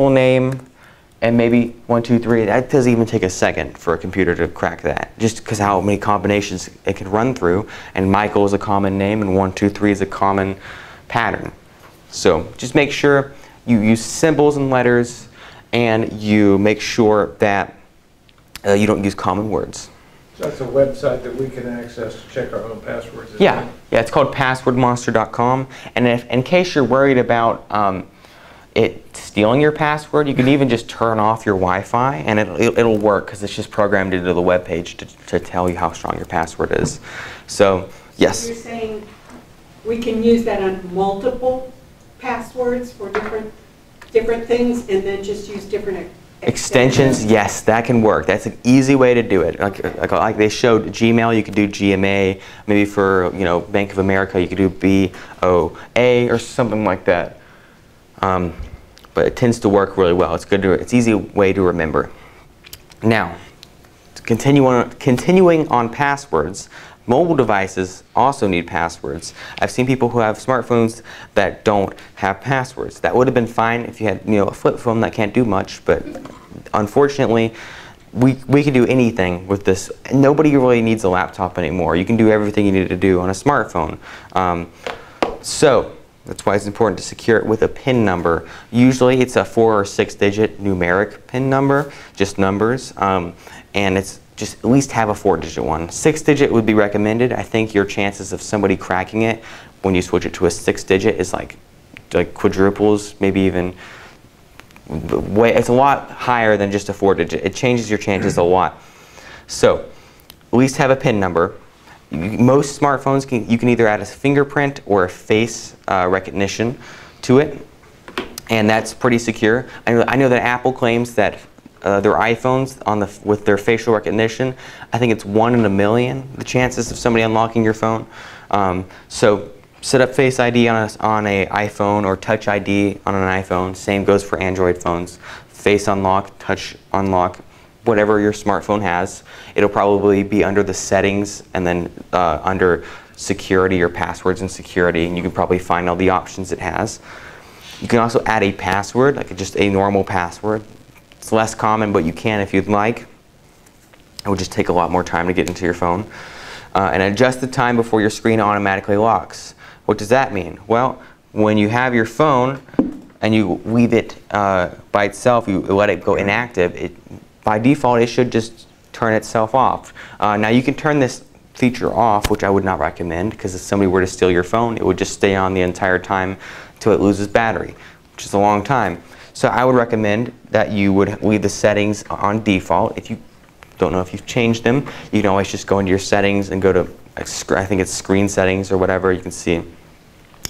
Speaker 1: name and maybe 1, 2, 3, that doesn't even take a second for a computer to crack that. Just because how many combinations it can run through. And Michael is a common name, and 1, 2, 3 is a common pattern. So just make sure you use symbols and letters, and you make sure that you don't use common words.
Speaker 5: So that's a website that we can access to check our own passwords.
Speaker 1: Yeah, it's called passwordmonster.com. And if, in case you're worried about it stealing your password, you can even just turn off your Wi-Fi, and it'll work because it's just programmed into the web page to tell you how strong your password is. So yes.
Speaker 8: So you're saying we can use that on multiple passwords for different things, and then just use different
Speaker 1: extensions, yes, that can work. That's an easy way to do it. Like they showed Gmail, you could do GMA. Maybe for Bank of America, you could do BOA or something like that. But it tends to work really well. It's good. It's an easy way to remember. Now, Continuing on passwords, mobile devices also need passwords. I've seen people who have smartphones that don't have passwords. That would have been fine if you had, a flip phone that can't do much, but unfortunately, we can do anything with this. Nobody really needs a laptop anymore. You can do everything you need to do on a smartphone. So that's why it's important to secure it with a PIN number. Usually it's a 4 or 6 digit numeric PIN number, just numbers, and it's just at least have a 4-digit one. 6-digit would be recommended. I think your chances of somebody cracking it when you switch it to a 6-digit is like quadruples, maybe even it's a lot higher than just a 4-digit. It changes your chances a lot. So at least have a PIN number. Most smartphones you can either add a fingerprint or a face recognition to it, and that's pretty secure. I know that Apple claims that their iPhones with their facial recognition, I think it's 1 in a million, the chances of somebody unlocking your phone. So set up Face ID on an iPhone or Touch ID on an iPhone. Same goes for Android phones. Face unlock, Touch unlock, whatever your smartphone has. It'll probably be under the settings and then under security or passwords and security, and you can probably find all the options it has. You can also add a password, like just a normal password. It's less common, but you can if you'd like. It would just take a lot more time to get into your phone. And adjust the time before your screen automatically locks. What does that mean? Well, when you have your phone and you leave it by itself, you let it go inactive, by default it should just turn itself off. Now you can turn this feature off, which I would not recommend, because if somebody were to steal your phone, it would just stay on the entire time until it loses battery, which is a long time. So I would recommend that you would leave the settings on default. If you don't know if you've changed them, you can always just go into your settings and go to, I think it's screen settings or whatever. You can see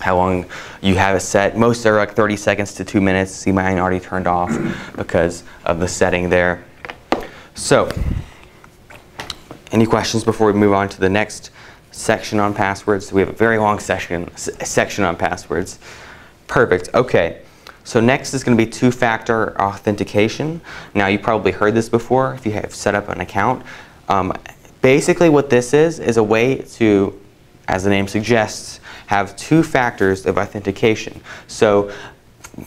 Speaker 1: how long you have it set. Most are like 30 seconds to 2 minutes. See, mine already turned off because of the setting there. So, any questions before we move on to the next section on passwords? We have a very long section on passwords. Perfect. Okay. So next is going to be two-factor authentication. Now you probably heard this before if you have set up an account. Basically what this is a way to, as the name suggests, have 2 factors of authentication. So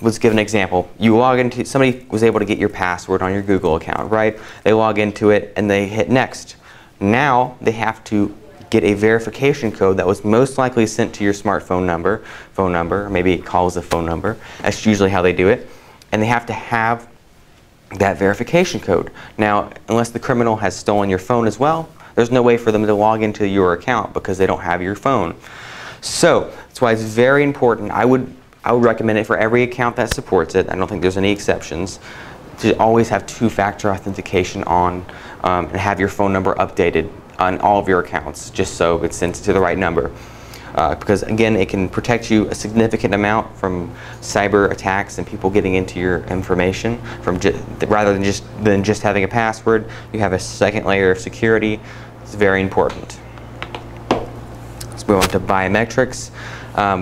Speaker 1: let's give an example. You log into, somebody was able to get your password on your Google account, right? They log into it and they hit next. Now they have to get a verification code that was most likely sent to your phone number, or maybe it calls a phone number. That's usually how they do it. And they have to have that verification code. Now, unless the criminal has stolen your phone as well, there's no way for them to log into your account because they don't have your phone. So that's why it's very important. I would recommend it for every account that supports it. I don't think there's any exceptions. To always have 2-factor authentication on and have your phone number updated on all of your accounts, just so it's sent to the right number. Because again, it can protect you a significant amount from cyber attacks and people getting into your information. Rather than just having a password, you have a second layer of security. It's very important. Let's move on to biometrics.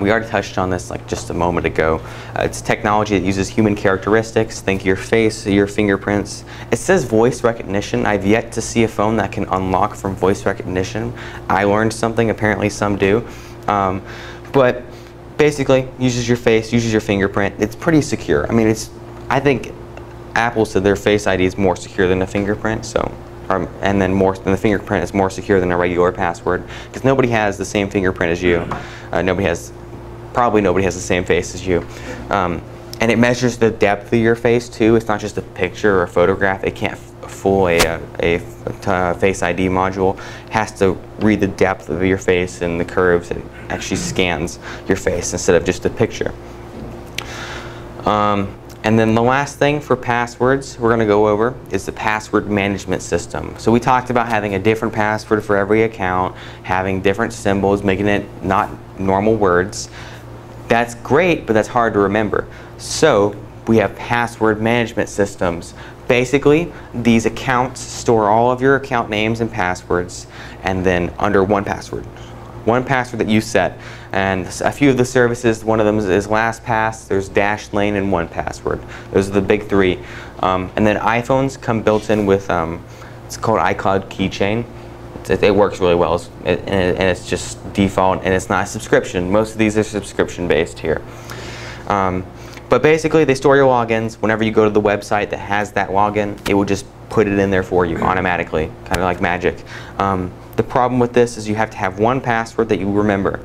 Speaker 1: We already touched on this like just a moment ago. It's technology that uses human characteristics. Think your face, your fingerprints. It says voice recognition. I've yet to see a phone that can unlock from voice recognition. I learned something, apparently some do. But basically, uses your face, uses your fingerprint. It's pretty secure. I mean, I think Apple said their Face ID is more secure than a fingerprint, so. And then the fingerprint is more secure than a regular password, because nobody has the same fingerprint as you. Probably nobody has the same face as you. And it measures the depth of your face too. It's not just a picture or a photograph. It can't fool a Face ID module. It has to read the depth of your face and the curves. It actually scans your face instead of just a picture. And then the last thing for passwords we're going to go over is the password management system. So we talked about having a different password for every account, having different symbols, making it not normal words. That's great, but that's hard to remember. So we have password management systems. Basically, these accounts store all of your account names and passwords, and then under one password. One password that you set. And a few of the services, one of them is LastPass, there's Dashlane, and 1Password. Those are the big 3. And then iPhones come built in with It's called iCloud Keychain. It works really well, and it's just default, and it's not a subscription. Most of these are subscription based here. But basically, they store your logins. Whenever you go to the website that has that login, it will just put it in there for you automatically, kind of like magic. The problem with this is you have to have one password that you remember.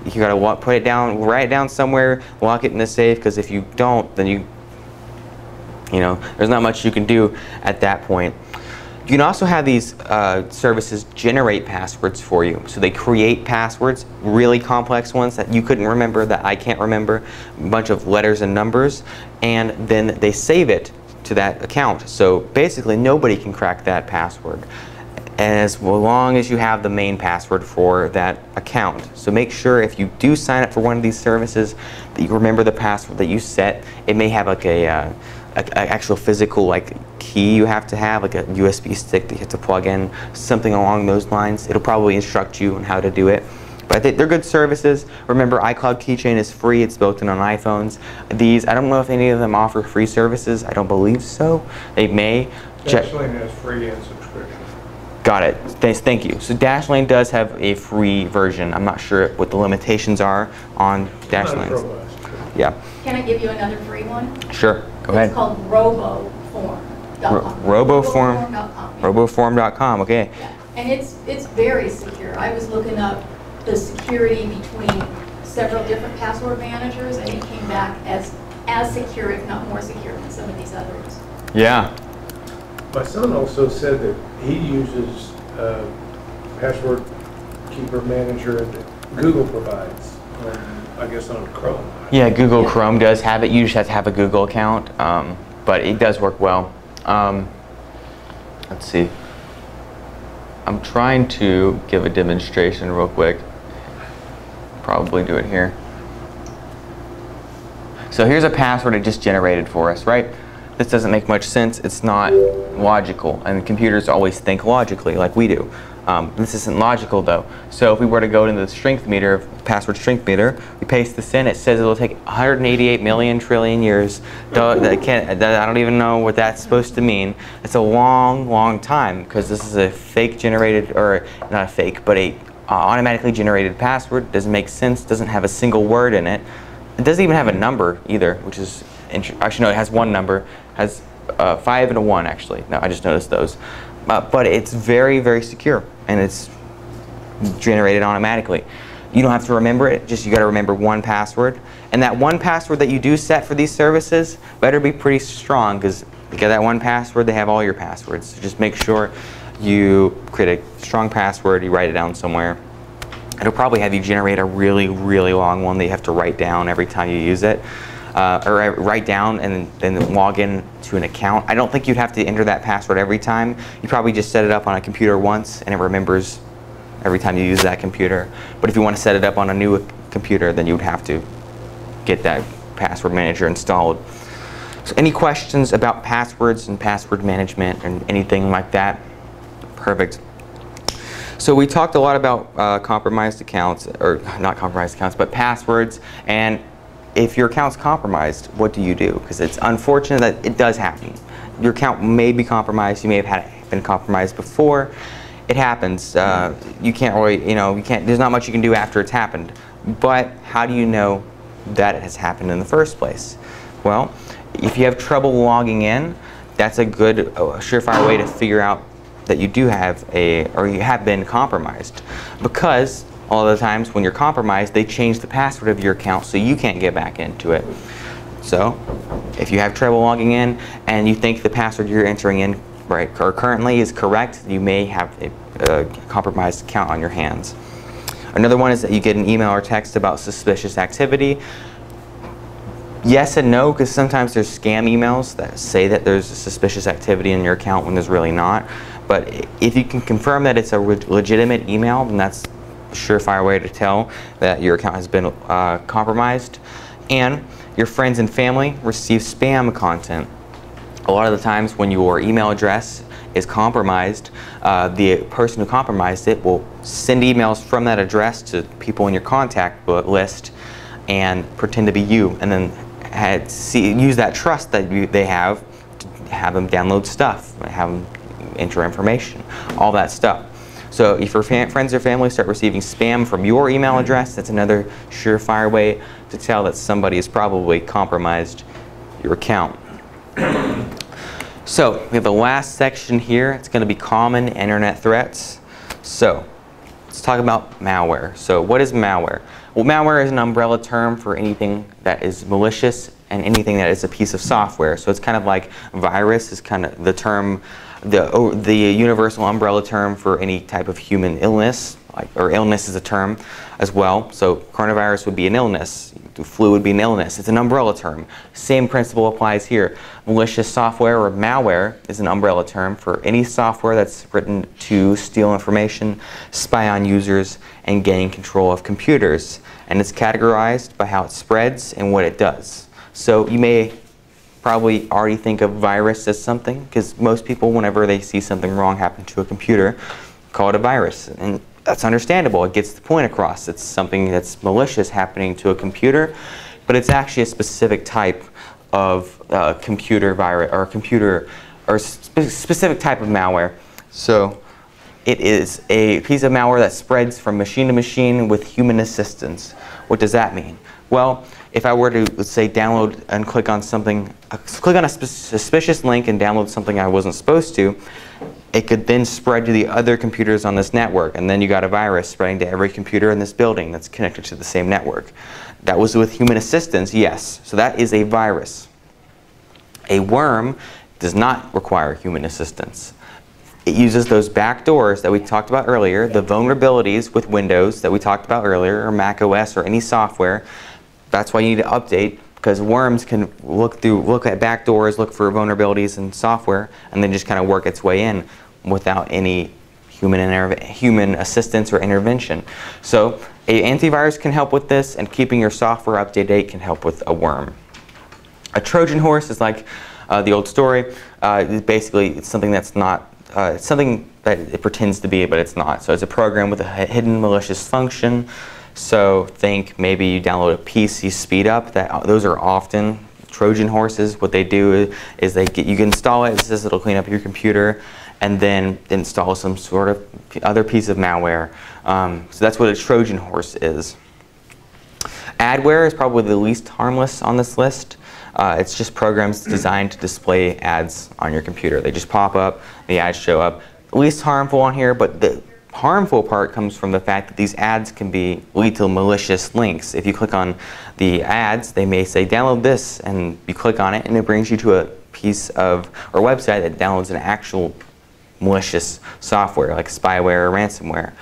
Speaker 1: You gotta put it down, write it down somewhere, lock it in the safe, because if you don't, then you know, there's not much you can do at that point. You can also have these services generate passwords for you. So they create passwords, really complex ones that you couldn't remember, that I can't remember, a bunch of letters and numbers, and then they save it to that account. So basically nobody can crack that password as long as you have the main password for that account. So make sure if you do sign up for one of these services that you remember the password that you set. It may have like a actual physical like key you have to have, like a USB stick that you have to plug in, something along those lines. It'll probably instruct you on how to do it. But they're good services. Remember, iCloud Keychain is free. It's built in on iPhones. These, I don't know if any of them offer free services. I don't believe so. They may.
Speaker 5: Dashlane has free and subscription.
Speaker 1: Got it. Thank you. So Dashlane does have a free version. I'm not sure what the limitations are on Dashlane. Yeah.
Speaker 6: Can I give you another free one?
Speaker 1: Sure. Go ahead.
Speaker 6: It's called roboform.com.
Speaker 1: Roboform.com. Roboform.com. Okay.
Speaker 6: Yeah. And it's very secure. I was looking up the security between several different password managers, and it came back as secure, if not more secure, than some of these others.
Speaker 1: Yeah.
Speaker 5: My son also said that he uses password keeper manager that Google provides, I guess on Chrome.
Speaker 1: Yeah, Google Chrome does have it. You just have to have a Google account, but it does work well. Let's see. I'm trying to give a demonstration real quick. Probably do it here. So here's a password it just generated for us, right? This doesn't make much sense. It's not logical, and computers always think logically like we do. This isn't logical though. So if we were to go into the strength meter, password strength meter, we paste this in, it says it'll take 188 million trillion years. I don't even know what that's supposed to mean. It's a long, long time, because this is a fake generated, or not a fake, but a automatically generated password. Doesn't make sense, doesn't have a single word in it. It doesn't even have a number either, which is actually no, it has one number, has 5 and a 1 actually. No, I just noticed those. But it's very, very secure, and it's generated automatically. You don't have to remember it, just you got to remember one password. And that one password that you do set for these services better be pretty strong, because you get that one password, they have all your passwords. So just make sure you create a strong password, you write it down somewhere. It'll probably have you generate a really, really long one that you have to write down every time you use it. Or write down and then log in to an account. I don't think you'd have to enter that password every time. You probably just set it up on a computer once and it remembers every time you use that computer. But if you want to set it up on a new computer, then you would have to get that password manager installed. So any questions about passwords and password management and anything like that? Perfect. So we talked a lot about compromised accounts, or not compromised accounts, but passwords. And if your account's compromised, what do you do? Because it's unfortunate that it does happen. Your account may be compromised. You may have been compromised before. It happens. You can't really, there's not much you can do after it's happened. But how do you know that it has happened in the first place? Well, if you have trouble logging in, that's a good, surefire way to figure out that you do have or you have been compromised. Because all the times when you're compromised, they change the password of your account so you can't get back into it. So if you have trouble logging in and you think the password you're entering in or currently is correct, you may have a compromised account on your hands. Another one is that you get an email or text about suspicious activity. Yes and no, because sometimes there's scam emails that say that there's suspicious activity in your account when there's really not. But if you can confirm that it's a legitimate email, then that's a surefire way to tell that your account has been compromised. And your friends and family receive spam content. A lot of the times when your email address is compromised, the person who compromised it will send emails from that address to people in your contact list and pretend to be you, and then use that trust that they have to have them download stuff, have them enter information, all that stuff. So if your friends or family start receiving spam from your email address, that's another surefire way to tell that somebody has probably compromised your account. So we have the last section here. It's going to be common internet threats. So let's talk about malware. So what is malware? Well, malware is an umbrella term for anything that is malicious and anything that is a piece of software. So it's kind of like virus is kind of the term, the universal umbrella term for any type of human illness, or illness is a term as well. So coronavirus would be an illness, the flu would be an illness. It's an umbrella term. Same principle applies here. Malicious software or malware is an umbrella term for any software that's written to steal information, spy on users, and gain control of computers. And it's categorized by how it spreads and what it does. So you may probably already think of virus as something, because most people, whenever they see something wrong happen to a computer, call it a virus. And that's understandable. It gets the point across. It's something that's malicious happening to a computer, but it's actually a specific type of computer virus or specific type of malware. So it is a piece of malware that spreads from machine to machine with human assistance. What does that mean? Well, if I were to, let's say, download and click on something, click on a suspicious link and download something I wasn't supposed to, it could then spread to the other computers on this network, and then you got a virus spreading to every computer in this building that's connected to the same network. That was with human assistance, yes. So that is a virus. A worm does not require human assistance. It uses those back doors that we talked about earlier, the vulnerabilities with Windows that we talked about earlier, or Mac OS or any software. That's why you need to update, because worms can look at back doors, look for vulnerabilities in software, and then just kind of work its way in without any human assistance or intervention. So an antivirus can help with this, and keeping your software up to date can help with a worm. A Trojan horse is like the old story. Basically, it's something that's not, it's something that it pretends to be, but it's not. So it's a program with a hidden malicious function. So think maybe you download a PC speed up. Those are often Trojan horses. What they do is you can install it. It says it'll clean up your computer, and then install some sort of other piece of malware. So that's what a Trojan horse is. Adware is probably the least harmless on this list. It's just programs designed to display ads on your computer. They just pop up, the ads show up. Least harmful on here, but the harmful part comes from the fact that these ads can lead to malicious links. If you click on the ads, they may say download this, and you click on it and it brings you to a piece of or website that downloads an actual malicious software like spyware or ransomware.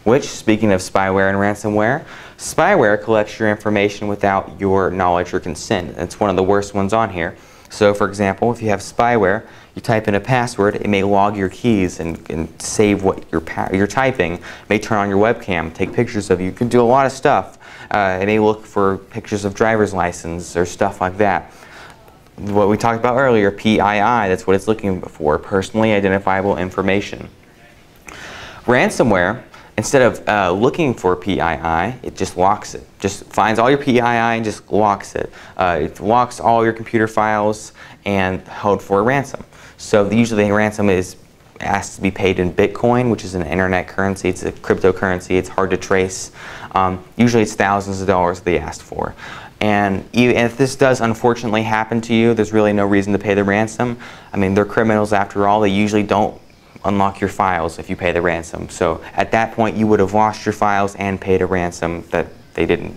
Speaker 1: Which, speaking of spyware and ransomware, spyware collects your information without your knowledge or consent. It's one of the worst ones on here. So for example, if you have spyware, you type in a password, it may log your keys and save what you're typing. It may turn on your webcam, take pictures of you. You can do a lot of stuff. It may look for pictures of driver's license or stuff like that. What we talked about earlier, PII, that's what it's looking for, personally identifiable information. Ransomware, instead of looking for PII, it just locks it. Just finds all your PII and just locks it. It locks all your computer files and held for a ransom. So usually a ransom is asked to be paid in Bitcoin, which is an internet currency. It's a cryptocurrency. It's hard to trace. Usually it's thousands of dollars they asked for. And if this does unfortunately happen to you, there's really no reason to pay the ransom. I mean, they're criminals after all. They usually don't unlock your files if you pay the ransom. So at that point, you would have lost your files and paid a ransom that they didn't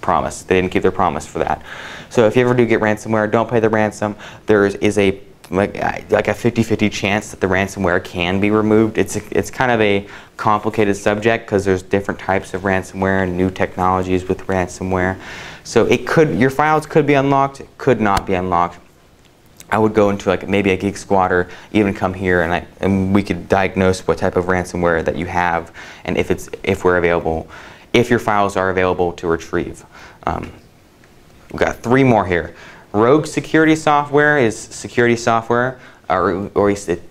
Speaker 1: promise. They didn't keep their promise for that. So if you ever do get ransomware, don't pay the ransom. There is a like a 50-50 chance that the ransomware can be removed. It's kind of a complicated subject because there's different types of ransomware and new technologies with ransomware. So your files could be unlocked, it could not be unlocked. I would go into like maybe a Geek Squad or even come here and we could diagnose what type of ransomware that you have and if your files are available to retrieve. We've got 3 more here. Rogue security software is security software, or it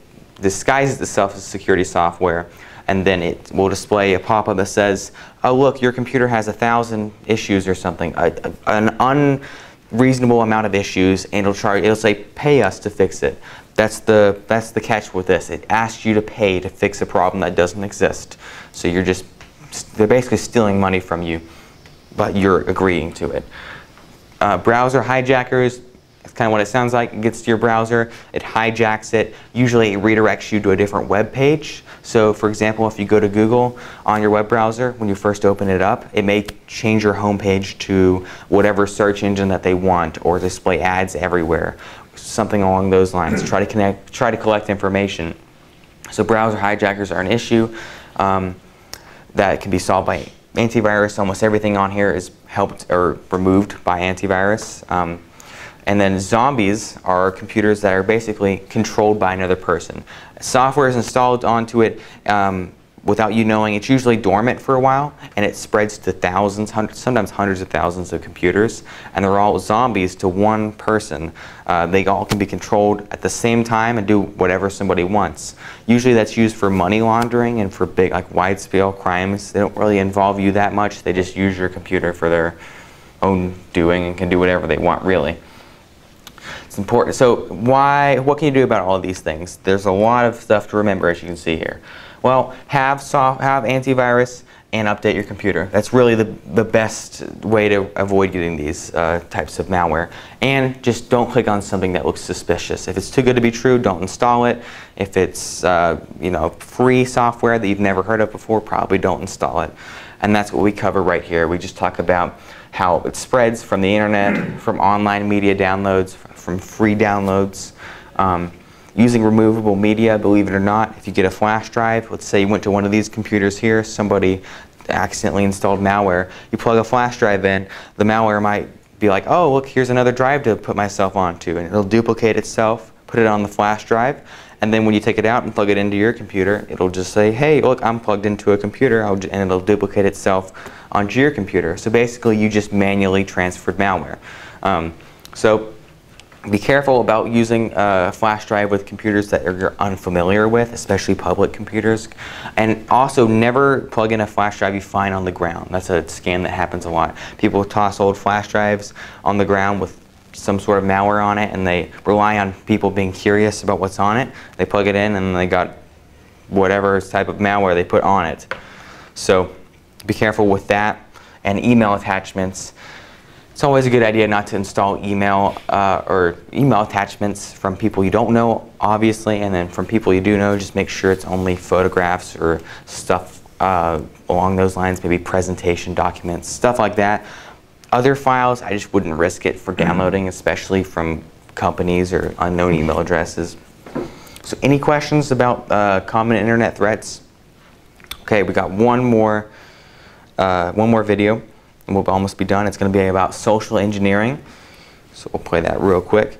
Speaker 1: disguises itself as security software, and then it will display a pop-up that says, oh look, your computer has 1,000 issues or something, an unreasonable amount of issues, and it'll say pay us to fix it. That's the catch with this. It asks you to pay to fix a problem that doesn't exist. So they're basically stealing money from you, but you're agreeing to it. Browser hijackers, that's kind of what it sounds like. It gets to your browser, it hijacks it. Usually it redirects you to a different web page. So for example, if you go to Google on your web browser, when you first open it up, it may change your home page to whatever search engine that they want, or display ads everywhere. Something along those lines. Try to collect information. So browser hijackers are an issue that can be solved by antivirus. Almost everything on here is helped or removed by antivirus. And then zombies are computers that are basically controlled by another person. Software is installed onto it without you knowing. It's usually dormant for a while, and it spreads to thousands, sometimes hundreds of thousands of computers, and they're all zombies to one person. They all can be controlled at the same time and do whatever somebody wants. Usually that's used for money laundering and for big, like wide-scale crimes. They don't really involve you that much. They just use your computer for their own doing and can do whatever they want, really. It's important. So what can you do about all of these things? There's a lot of stuff to remember, as you can see here. Well, have antivirus and update your computer. That's really the best way to avoid getting these types of malware. And just don't click on something that looks suspicious. If it's too good to be true, don't install it. If it's free software that you've never heard of before, probably don't install it. And that's what we cover right here. We just talk about how it spreads from the internet, from online media downloads, from free downloads. Using removable media, believe it or not, if you get a flash drive, let's say you went to one of these computers here, somebody accidentally installed malware, you plug a flash drive in, the malware might be like, oh, look, here's another drive to put myself onto, and it'll duplicate itself, put it on the flash drive, and then when you take it out and plug it into your computer, it'll just say, hey, look, I'm plugged into a computer, and it'll duplicate itself onto your computer. So basically, you just manually transferred malware. So be careful about using a flash drive with computers that you're unfamiliar with, especially public computers. And also never plug in a flash drive you find on the ground. That's a scam that happens a lot. People toss old flash drives on the ground with some sort of malware on it, and they rely on people being curious about what's on it. They plug it in and they got whatever type of malware they put on it. So be careful with that. And email attachments. It's always a good idea not to install email or email attachments from people you don't know, obviously, and then from people you do know, just make sure it's only photographs or stuff along those lines, maybe presentation documents, stuff like that. Other files, I just wouldn't risk it for downloading, especially from companies or unknown email addresses. So any questions about common internet threats? Okay, we got one more video. And we'll almost be done. It's going to be about social engineering. So we'll play that real quick.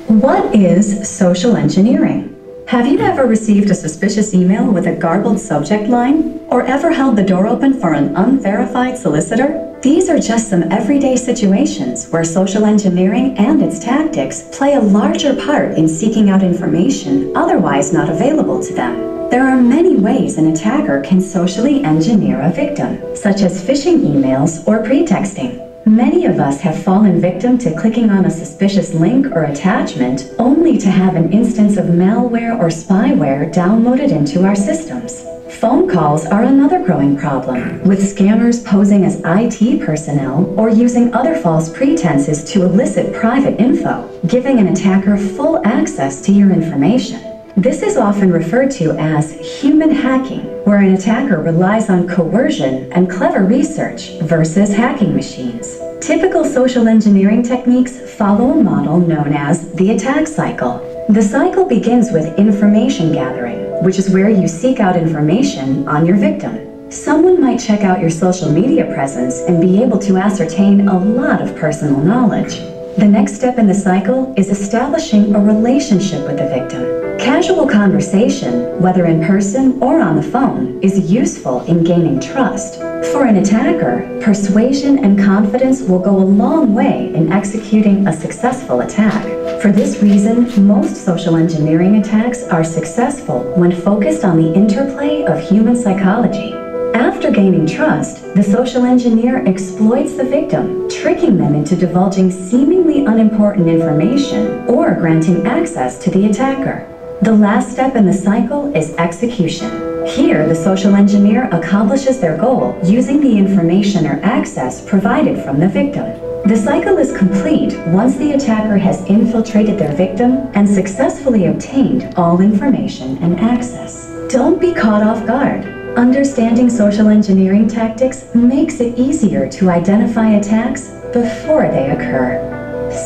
Speaker 10: What is social engineering? Have you ever received a suspicious email with a garbled subject line? Or ever held the door open for an unverified solicitor? These are just some everyday situations where social engineering and its tactics play a larger part in seeking out information otherwise not available to them. There are many ways an attacker can socially engineer a victim, such as phishing emails or pretexting. Many of us have fallen victim to clicking on a suspicious link or attachment only to have an instance of malware or spyware downloaded into our systems. Phone calls are another growing problem, with scammers posing as IT personnel or using other false pretenses to elicit private info, giving an attacker full access to your information. This is often referred to as human hacking, where an attacker relies on coercion and clever research versus hacking machines. Typical social engineering techniques follow a model known as the attack cycle. The cycle begins with information gathering, which is where you seek out information on your victim. Someone might check out your social media presence and be able to ascertain a lot of personal knowledge. The next step in the cycle is establishing a relationship with the victim. Casual conversation, whether in person or on the phone, is useful in gaining trust. For an attacker, persuasion and confidence will go a long way in executing a successful attack. For this reason, most social engineering attacks are successful when focused on the interplay of human psychology. After gaining trust, the social engineer exploits the victim, tricking them into divulging seemingly unimportant information or granting access to the attacker. The last step in the cycle is execution. Here, the social engineer accomplishes their goal using the information or access provided from the victim. The cycle is complete once the attacker has infiltrated their victim and successfully obtained all information and access. Don't be caught off guard. Understanding social engineering tactics makes it easier to identify attacks before they occur.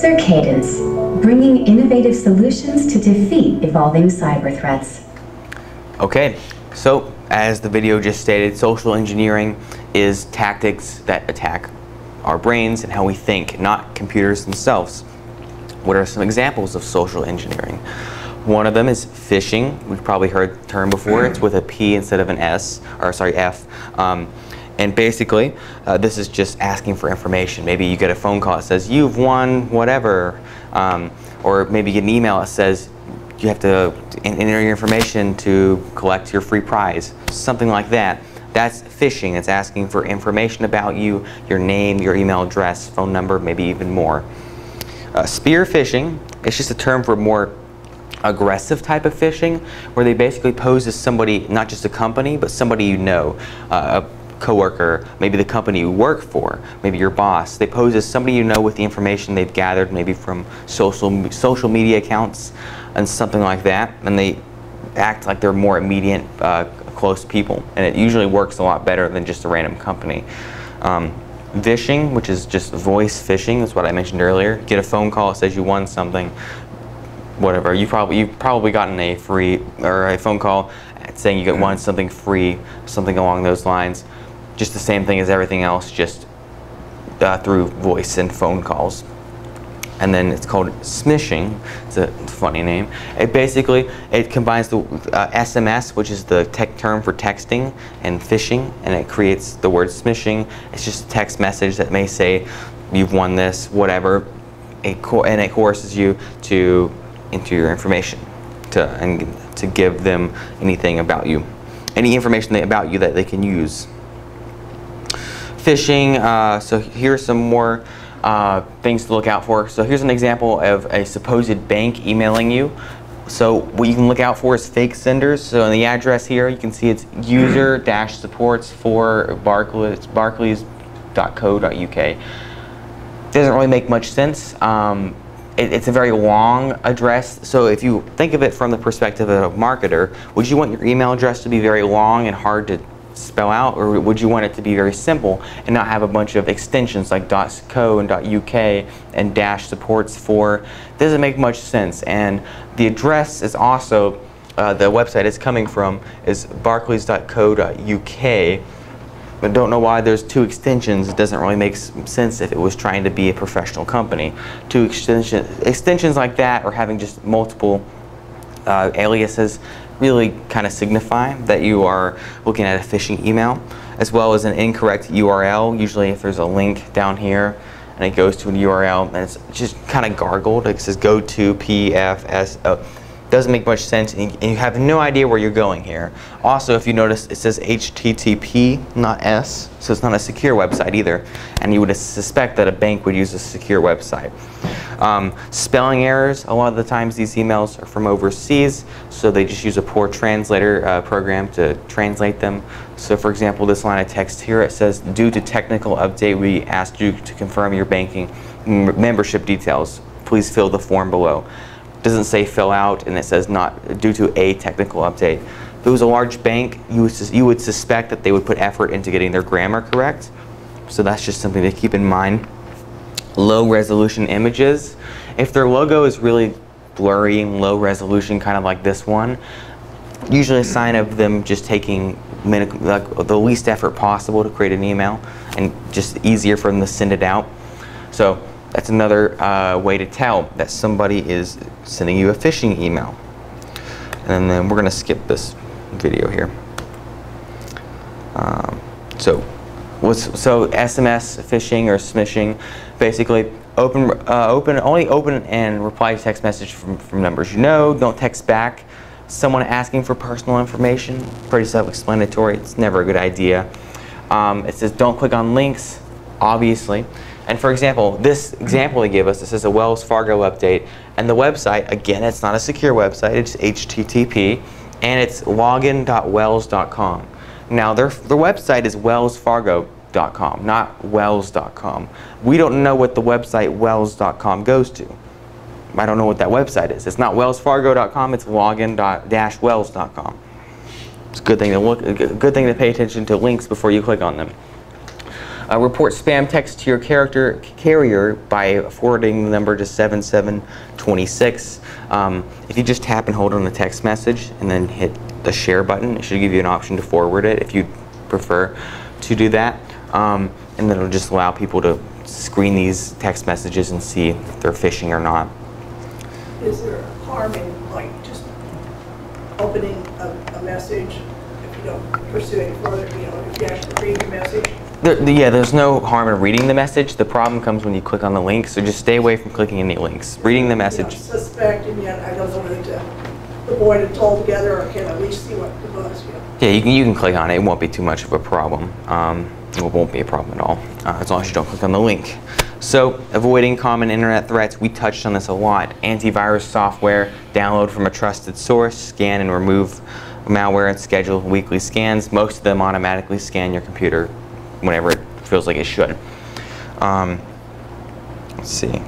Speaker 10: Circadence, bringing innovative solutions to defeat evolving cyber threats.
Speaker 1: Okay, so as the video just stated, social engineering is tactics that attack our brains and how we think, not computers themselves. What are some examples of social engineering? One of them is phishing. We've probably heard the term before. It's with a P instead of an S, or sorry, F. And basically, this is just asking for information. Maybe you get a phone call that says, you've won whatever. Or maybe you get an email that says, you have to enter your information to collect your free prize. Something like that. That's phishing. It's asking for information about you, your name, your email address, phone number, maybe even more. Spear phishing, it's just a term for more aggressive type of phishing, where they basically pose as somebody, not just a company, but somebody you know, a coworker, maybe the company you work for, maybe your boss. They pose as somebody you know with the information they've gathered, maybe from social media accounts and something like that, and they act like they're more immediate, close people, and it usually works a lot better than just a random company. Vishing, which is just voice phishing, is what I mentioned earlier. Get a phone call that says you won something, whatever. You've probably gotten a free or a phone call saying you won something free, something along those lines. Just the same thing as everything else, just through voice and phone calls. And then it's called smishing. It's a funny name. It basically combines the SMS, which is the tech term for texting, and phishing, and it creates the word smishing. It's just a text message that may say you've won this, whatever, and it coerces you to enter your information to give them anything about you, any information about you that they can use. Phishing. So here's some more things to look out for. So here's an example of a supposed bank emailing you. So what you can look out for is fake senders. So in the address here, you can see it's user-supports for barclays.co.uk. Doesn't really make much sense. It's a very long address. So if you think of it from the perspective of a marketer, would you want your email address to be very long and hard to spell out, or would you want it to be very simple and not have a bunch of extensions like .co and .uk and -supports for? Doesn't make much sense. And the address is also, the website it's coming from is barclays.co.uk. But don't know why there's two extensions. It doesn't really make sense if it was trying to be a professional company. Two extensions like that, or having just multiple aliases, really kind of signify that you are looking at a phishing email, as well as an incorrect URL. Usually if there's a link down here and it goes to a URL and it's just kind of gargled, it says go to PFSO. Doesn't make much sense, and you have no idea where you're going here. Also, if you notice, it says HTTP, not S, so it's not a secure website either, and you would suspect that a bank would use a secure website. Spelling errors, a lot of the times these emails are from overseas, so they just use a poor translator program to translate them. So for example, this line of text here, it says, due to technical update, we asked you to confirm your banking membership details. Please fill the form below. Doesn't say fill out, and it says not due to a technical update. If it was a large bank, you would suspect that they would put effort into getting their grammar correct. So that's just something to keep in mind. Low resolution images. If their logo is really blurry and low resolution, kind of like this one, usually a sign of them just taking the least effort possible to create an email, and just easier for them to send it out. So that's another way to tell that somebody is sending you a phishing email. And then we're going to skip this video here. So SMS phishing or smishing, basically only open and reply to text message from numbers you know. Don't text back someone asking for personal information, pretty self-explanatory. It's never a good idea. It says don't click on links, obviously. And for example, this example they give us, this is a Wells Fargo update, and the website, again, it's not a secure website, it's HTTP, and it's login.wells.com. Now, their website is wellsfargo.com, not wells.com. We don't know what the website wells.com goes to. I don't know what that website is. It's not wellsfargo.com, it's login.wells.com. It's a good thing to good thing to pay attention to links before you click on them. Report spam text to your carrier by forwarding the number to 7726. If you just tap and hold on the text message and then hit the share button, it should give you an option to forward it if you prefer to do that. And then it'll just allow people to screen these text messages and see if they're phishing or not.
Speaker 11: Is there harm in like just opening a message if you don't pursue any further, you know, if you actually read the message?
Speaker 1: Yeah, there's no harm in reading the message. The problem comes when you click on the link, so just stay away from clicking any links. Reading the message.
Speaker 11: You know, suspect, and yet I don't know whether to avoid it altogether or can at least see what the buzz. You know.
Speaker 1: Yeah, you can click on it. It won't be too much of a problem. It won't be a problem at all, as long as you don't click on the link. So, avoiding common internet threats. We touched on this a lot. Antivirus software, download from a trusted source, scan and remove malware, and schedule weekly scans. Most of them automatically scan your computer whenever it feels like it should. Let's see.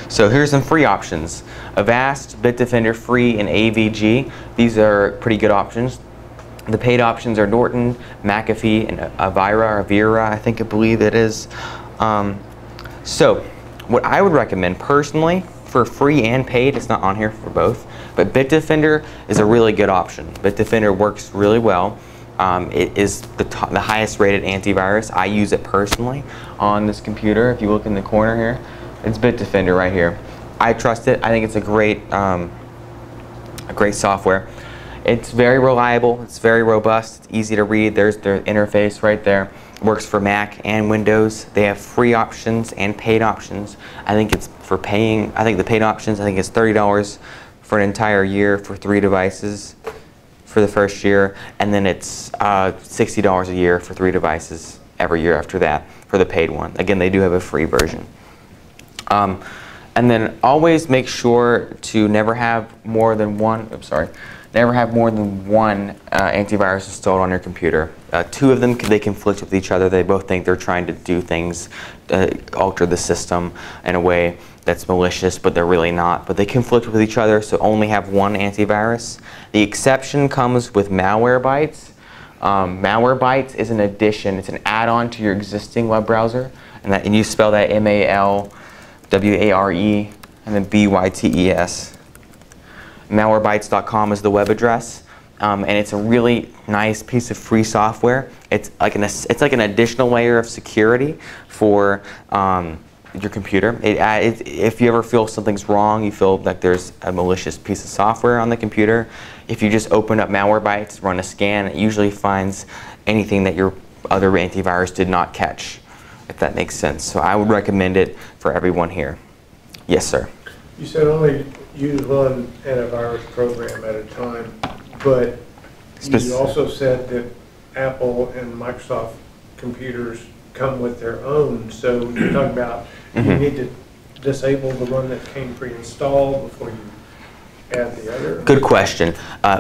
Speaker 1: So here's some free options. Avast, Bitdefender Free, and AVG. These are pretty good options. The paid options are Norton, McAfee, and Avira, I believe it is. So what I would recommend personally for free and paid, it's not on here for both, but Bitdefender is a really good option. Bitdefender works really well. It is the highest rated antivirus. I use it personally on this computer. If you look in the corner here, it's Bitdefender right here. I trust it. I think it's a great software. It's very reliable. It's very robust. It's easy to read. There's their interface right there. It works for Mac and Windows. They have free options and paid options. I think it's for paying. I think the paid options, I think it's $30 for an entire year for 3 devices for the first year, and then it's $60 a year for 3 devices every year after that for the paid one. Again, they do have a free version. And then always make sure to never have more than one. Antivirus installed on your computer. 2 of them, they conflict with each other. They both think they're trying to do things, alter the system in a way that's malicious, but they're really not. But they conflict with each other, so only have one antivirus. The exception comes with Malwarebytes. Malwarebytes is an addition. It's an add-on to your existing web browser, and you spell that M-A-L-W-A-R-E and then B-Y-T-E-S. Malwarebytes.com is the web address, and it's a really nice piece of free software. It's like an additional layer of security for your computer. If you ever feel something's wrong, you feel like there's a malicious piece of software on the computer, if you just open up Malwarebytes, run a scan, it usually finds anything that your other antivirus did not catch, if that makes sense. So I would recommend it for everyone here. Yes, sir.
Speaker 5: You said only use one antivirus program at a time, but you also said that Apple and Microsoft computers come with their own. So you're talking about you need to disable the one that came pre-installed before you add the other? Good
Speaker 1: question.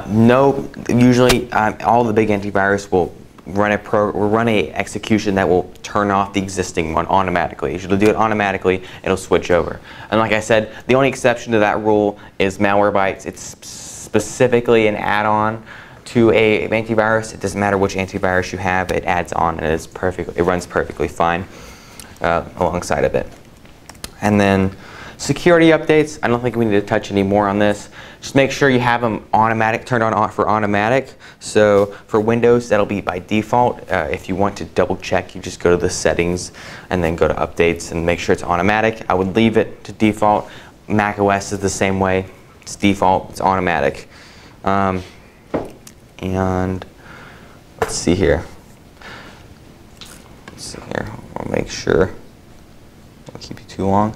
Speaker 1: No, usually all the big antivirus will run a execution that will turn off the existing one automatically. It'll do it automatically. It'll switch over. And like I said, the only exception to that rule is Malwarebytes. It's specifically an add-on to an antivirus. It doesn't matter which antivirus you have. It adds on, and it runs perfectly fine alongside of it. And then security updates. I don't think we need to touch any more on this. Just make sure you have them turned on for automatic. So for Windows, that'll be by default. If you want to double check, you just go to the settings and then go to updates and make sure it's automatic. I would leave it to default. Mac OS is the same way. It's default. It's automatic. And let's see here. I'll make sure. I'll keep you too long.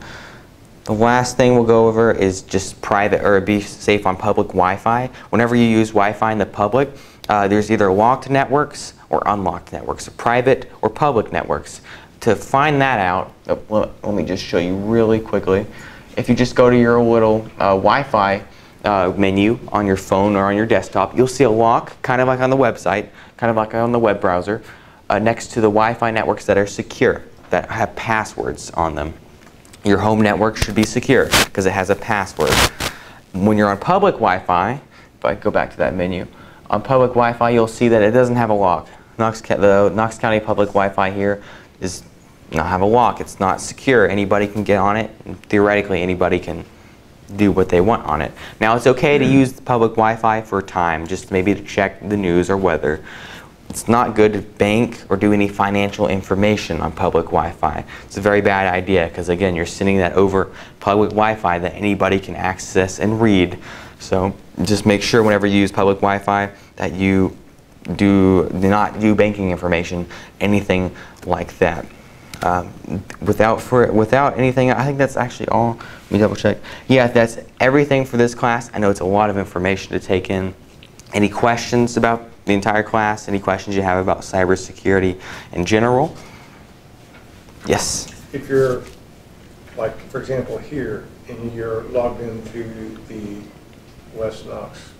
Speaker 1: The last thing we'll go over is just private, or be safe on public Wi-Fi. Whenever you use Wi-Fi in the public, there's either locked networks or unlocked networks, private or public networks. To find that out, let me just show you really quickly. If you just go to your little Wi-Fi menu on your phone or on your desktop, you'll see a lock, kind of like on the website, kind of like on the web browser, next to the Wi-Fi networks that are secure, that have passwords on them. Your home network should be secure because it has a password. When you're on public Wi-Fi, if I go back to that menu, on public Wi-Fi you'll see that it doesn't have a lock. The Knox County public Wi-Fi here does not have a lock. It's not secure. Anybody can get on it, and theoretically anybody can do what they want on it. Now it's okay to use public Wi-Fi for a time, just maybe to check the news or weather. It's not good to bank or do any financial information on public Wi-Fi. It's a very bad idea because, again, you're sending that over public Wi-Fi that anybody can access and read. So just make sure whenever you use public Wi-Fi that you do not do banking information, anything like that. Without anything, I think that's actually all. Let me double check. Yeah, that's everything for this class. I know it's a lot of information to take in. Any questions about the entire class? Any questions you have about cybersecurity in general? Yes?
Speaker 5: If you're, like, for example, here, and you're logged into the West Knox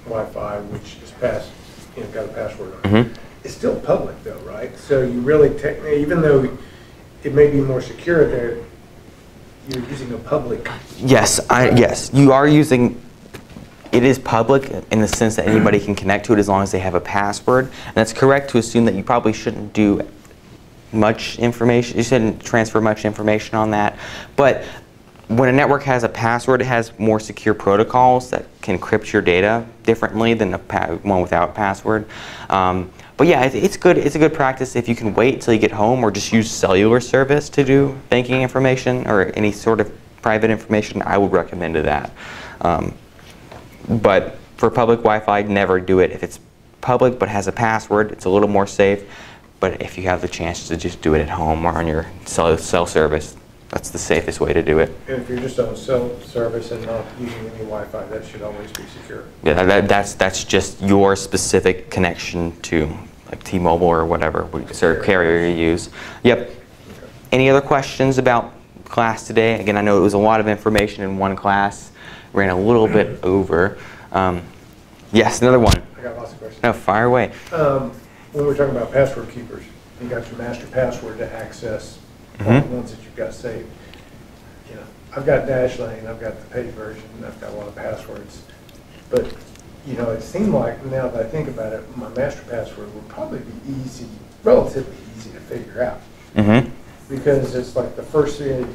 Speaker 5: Wi-Fi, which is got a password on it, it's still public though, right? So you really, even though it may be more secure there, you're using a public.
Speaker 1: Yes, yes, you are using. It is public in the sense that anybody can connect to it as long as they have a password. And that's correct to assume that you probably shouldn't do much information. You shouldn't transfer much information on that. But when a network has a password, it has more secure protocols that can encrypt your data differently than one without a password. But yeah, it's good. It's a good practice if you can wait till you get home or just use cellular service to do banking information or any sort of private information. I would recommend that. But for public Wi-Fi, never do it. If it's public but has a password, it's a little more safe. But if you have the chance to just do it at home or on your cell service, that's the safest way to do it.
Speaker 5: And if you're just on cell service and not using any Wi-Fi, that should always be secure.
Speaker 1: Yeah, that's just your specific connection to like T-Mobile or whatever carrier you use. Yep. Okay. Any other questions about class today? Again, I know it was a lot of information in one class. Ran a little bit over. Yes, another one.
Speaker 5: I got lots of questions.
Speaker 1: No, fire away.
Speaker 5: When we're talking about password keepers, you got your master password to access all the ones that you've got saved. You know, I've got Dashlane, I've got the paid version, and I've got a lot of passwords. But you know, it seemed like now that I think about it, my master password would probably be relatively easy to figure out. Because it's like the first 3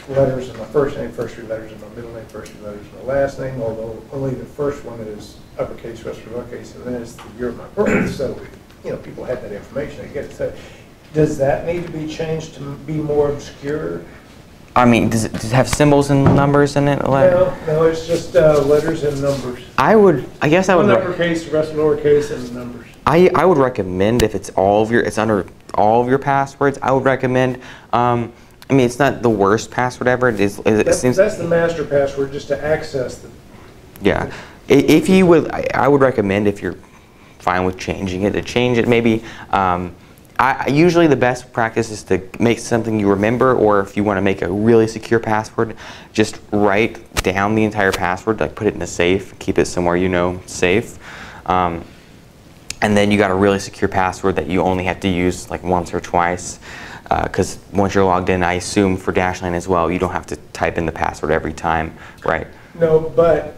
Speaker 5: letters in my first name, first 3 letters in my middle name, first 3 letters in my last name, although only the first one is uppercase, rest of lowercase, and then it's the year of my birth. So, you know, people have that information. They get it. So, does that need to be changed to be more obscure? I mean, does it have symbols and numbers in it? No, it's just letters and numbers. I guess I would. One uppercase, the rest lowercase, and numbers. I would recommend if it's under all of your passwords. I would recommend. I mean, it's not the worst password ever. That's the master password, just to access them. Yeah. If you would, I would recommend, if you're fine with changing it, to change it. Maybe, usually the best practice is to make something you remember, or if you want to make a really secure password, just write down the entire password, like put it in a safe, keep it somewhere you know safe. And then you got a really secure password that you only have to use like once or twice. Because once you're logged in, I assume for Dashlane as well, you don't have to type in the password every time, right? No, but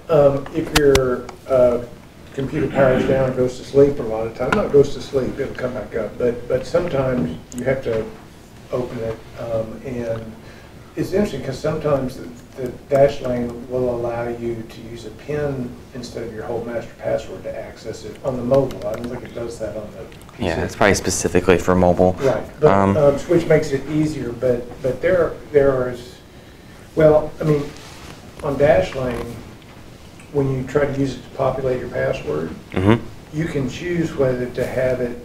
Speaker 5: if your computer powers down and goes to sleep a lot of times, not goes to sleep, it'll come back up, but sometimes you have to open it, and it's interesting because sometimes the Dashlane will allow you to use a PIN instead of your whole master password to access it on the mobile. I don't think it does that on the PC. Yeah, it's probably specifically for mobile. Right, but, which makes it easier, but there is, well, I mean, on Dashlane, when you try to use it to populate your password, you can choose whether to have it,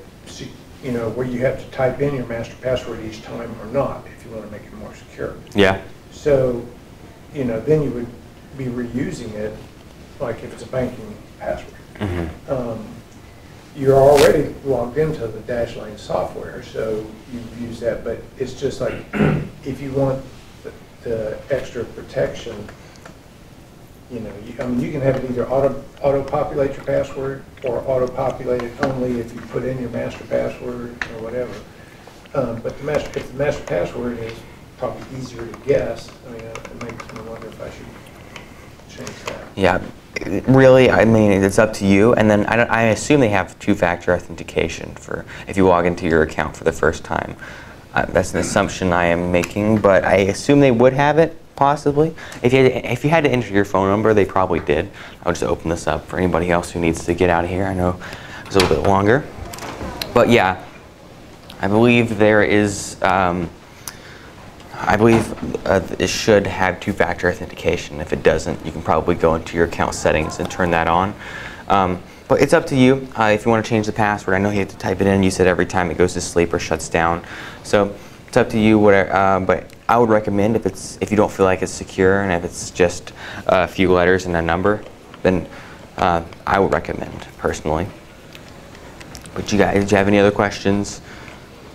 Speaker 5: you know, where you have to type in your master password each time or not, if you want to make it more secure. Yeah. So you know, then you would be reusing it, like if it's a banking password. You're already logged into the Dashlane software, so you use that, but it's just like, if you want the extra protection, you know, I mean, you can have it either auto-populate your password or auto-populate it only if you put in your master password or whatever. But if the master password is probably easier to guess, I mean, it makes me wonder if I should change that.
Speaker 1: Yeah, really, I mean, it's up to you. And then I assume they have two-factor authentication for if you log into your account for the first time. That's an assumption I am making, but I assume they would have it, possibly. If you had to enter your phone number, they probably did. I'll just open this up for anybody else who needs to get out of here. I know it's a little bit longer. But yeah, I believe there is, it should have two-factor authentication. If it doesn't, you can probably go into your account settings and turn that on. But it's up to you if you want to change the password. I know you have to type it in. You said every time it goes to sleep or shuts down. So it's up to you. But I would recommend if you don't feel like it's secure and if it's just a few letters and a number, then I would recommend personally. But you guys, did you have any other questions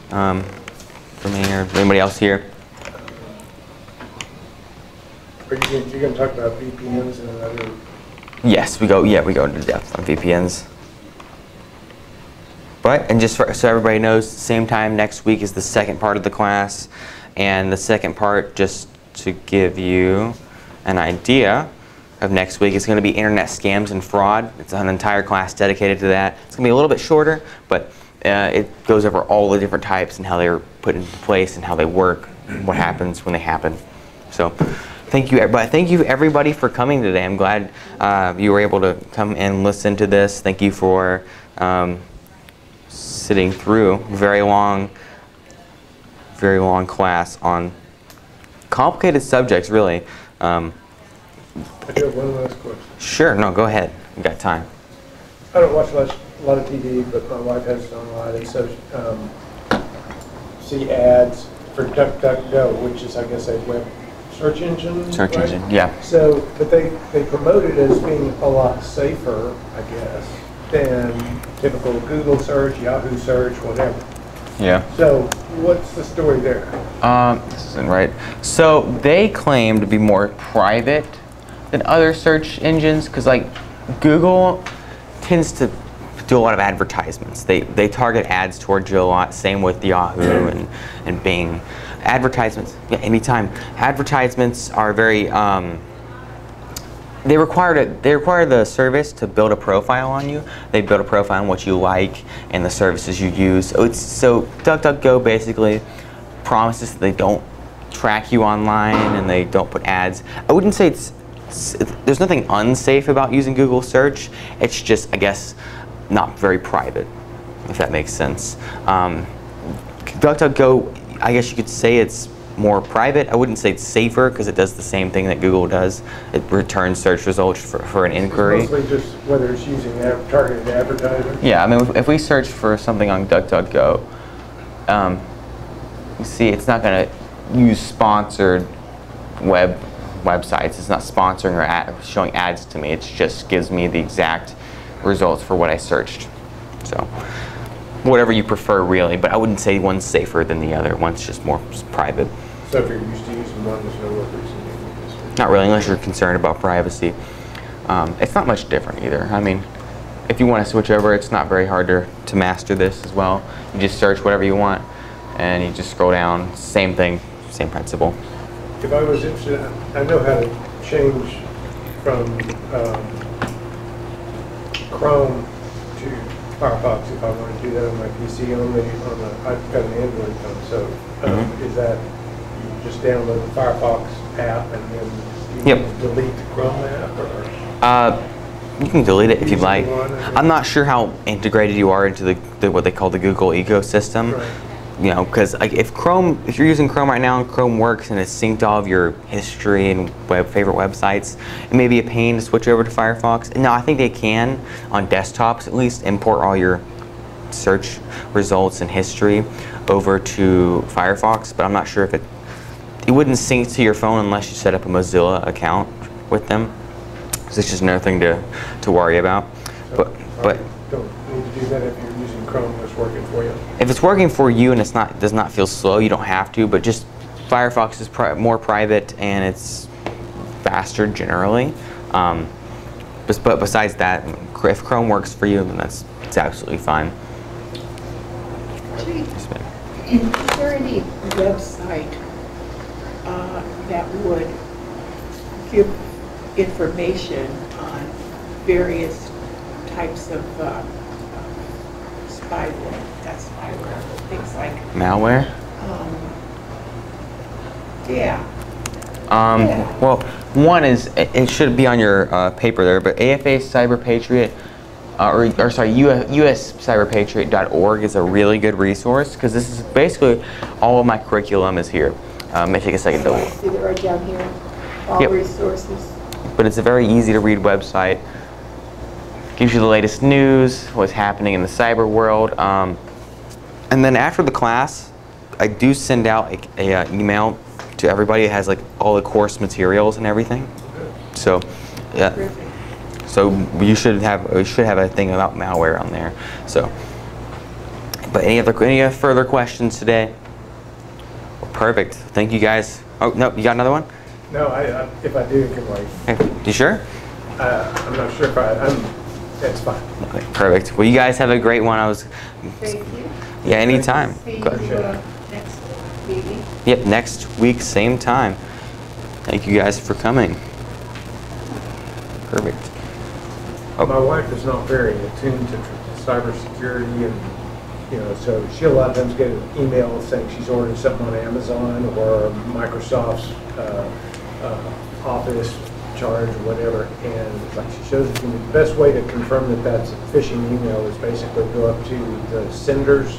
Speaker 1: for me or anybody else here?
Speaker 5: Are you going to talk about VPNs and other?
Speaker 1: Yes, we go into depth on VPNs. But, and just so everybody knows, same time next week is the second part of the class. And the second part, just to give you an idea of next week, is going to be internet scams and fraud. It's an entire class dedicated to that. It's going to be a little bit shorter, but it goes over all the different types and how they're put into place and how they work, and what happens when they happen. So thank you everybody for coming today. I'm glad you were able to come and listen to this. Thank you for sitting through a very long class on complicated subjects, really.
Speaker 5: I do have one last question.
Speaker 1: Sure, no, go ahead. You got time.
Speaker 5: I don't watch a lot of TV, but my wife has it on a lot, and so see ads for DuckDuckGo, which is, I guess, a web search engine.
Speaker 1: Search
Speaker 5: right?
Speaker 1: engine, yeah.
Speaker 5: So, but they promote it as being a lot safer, I guess, than typical Google search, Yahoo search, whatever.
Speaker 1: Yeah.
Speaker 5: So, what's the story there?
Speaker 1: This isn't right. So they claim to be more private than other search engines because, like, Google tends to do a lot of advertisements. They target ads towards you a lot. Same with Yahoo and Bing. Advertisements, yeah, anytime. Advertisements are very. They require the service to build a profile on you. They build a profile on what you like and the services you use. So DuckDuckGo basically promises that they don't track you online and they don't put ads. I wouldn't say there's nothing unsafe about using Google search. It's just, I guess, not very private, if that makes sense. DuckDuckGo, I guess you could say it's more private. I wouldn't say it's safer because it does the same thing that Google does. It returns search results for an inquiry.
Speaker 5: It's mostly just whether it's using targeted advertising.
Speaker 1: Yeah, I mean, if we search for something on DuckDuckGo, you see it's not going to use sponsored websites. It's not sponsoring or showing ads to me. It just gives me the exact results for what I searched. So whatever you prefer, really, but I wouldn't say one's safer than the other. One's just more private.
Speaker 5: So if you're used to using one, there's no real reason.
Speaker 1: Not really, unless you're concerned about privacy. It's not much different either. I mean, if you want to switch over, it's not very hard to master this as well. You just search whatever you want, and you just scroll down. Same thing, same principle.
Speaker 5: If I was interested, I know how to change from Chrome to Firefox if I want to do that on my PC only. I've got an Android phone, so is that you just download the Firefox app and then you delete the Chrome app? Or?
Speaker 1: You can delete it if you'd like. I'm not sure how integrated you are into what they call the Google ecosystem.
Speaker 5: Right.
Speaker 1: You know, because like if you're using Chrome right now and Chrome works and it's synced all of your history and favorite websites, it may be a pain to switch over to Firefox. No, I think they can, on desktops at least, import all your search results and history over to Firefox, but I'm not sure if it wouldn't sync to your phone unless you set up a Mozilla account with them. So it's just another thing to worry about.
Speaker 5: So,
Speaker 1: But
Speaker 5: don't need to do that if you're using Chrome that's working for you.
Speaker 1: if it's working for you and does not feel slow, you don't have to. But just Firefox is more private and it's faster generally. But besides that, if Chrome works for you, then it's absolutely fine.
Speaker 12: Is there any website that would give information on various types of spyware, things like
Speaker 1: Malware?
Speaker 12: Yeah.
Speaker 1: Well, one is, it should be on your paper there, but AFA Cyber Patriot, or sorry, USCyberPatriot.org is a really good resource because this is basically all of my curriculum is here. May take a second to.
Speaker 12: See it right down here. All
Speaker 1: Yep.
Speaker 12: resources.
Speaker 1: But it's a very easy to read website. Gives you the latest news, what's happening in the cyber world. And then after the class, I do send out a email to everybody. It has like all the course materials and everything. So, yeah. So we should have a thing about malware on there. So, but any further questions today? Well, perfect. Thank you guys. Oh no, you got another one?
Speaker 5: No, if I do, it can wait.
Speaker 1: Okay. You sure?
Speaker 5: I'm not sure if that's fine.
Speaker 1: Okay, perfect. Well, you guys have a great one.
Speaker 12: Thank you.
Speaker 1: Yeah, anytime.
Speaker 12: See you next meeting.
Speaker 1: Yep, next week, same time. Thank you guys for coming. Perfect. Oh.
Speaker 5: My wife is not very attuned to cybersecurity, and so she'll a lot of times get an email saying she's ordering something on Amazon or Microsoft's Office charge or whatever, and it's like she shows it to me. The best way to confirm that that's a phishing email is basically go up to the sender's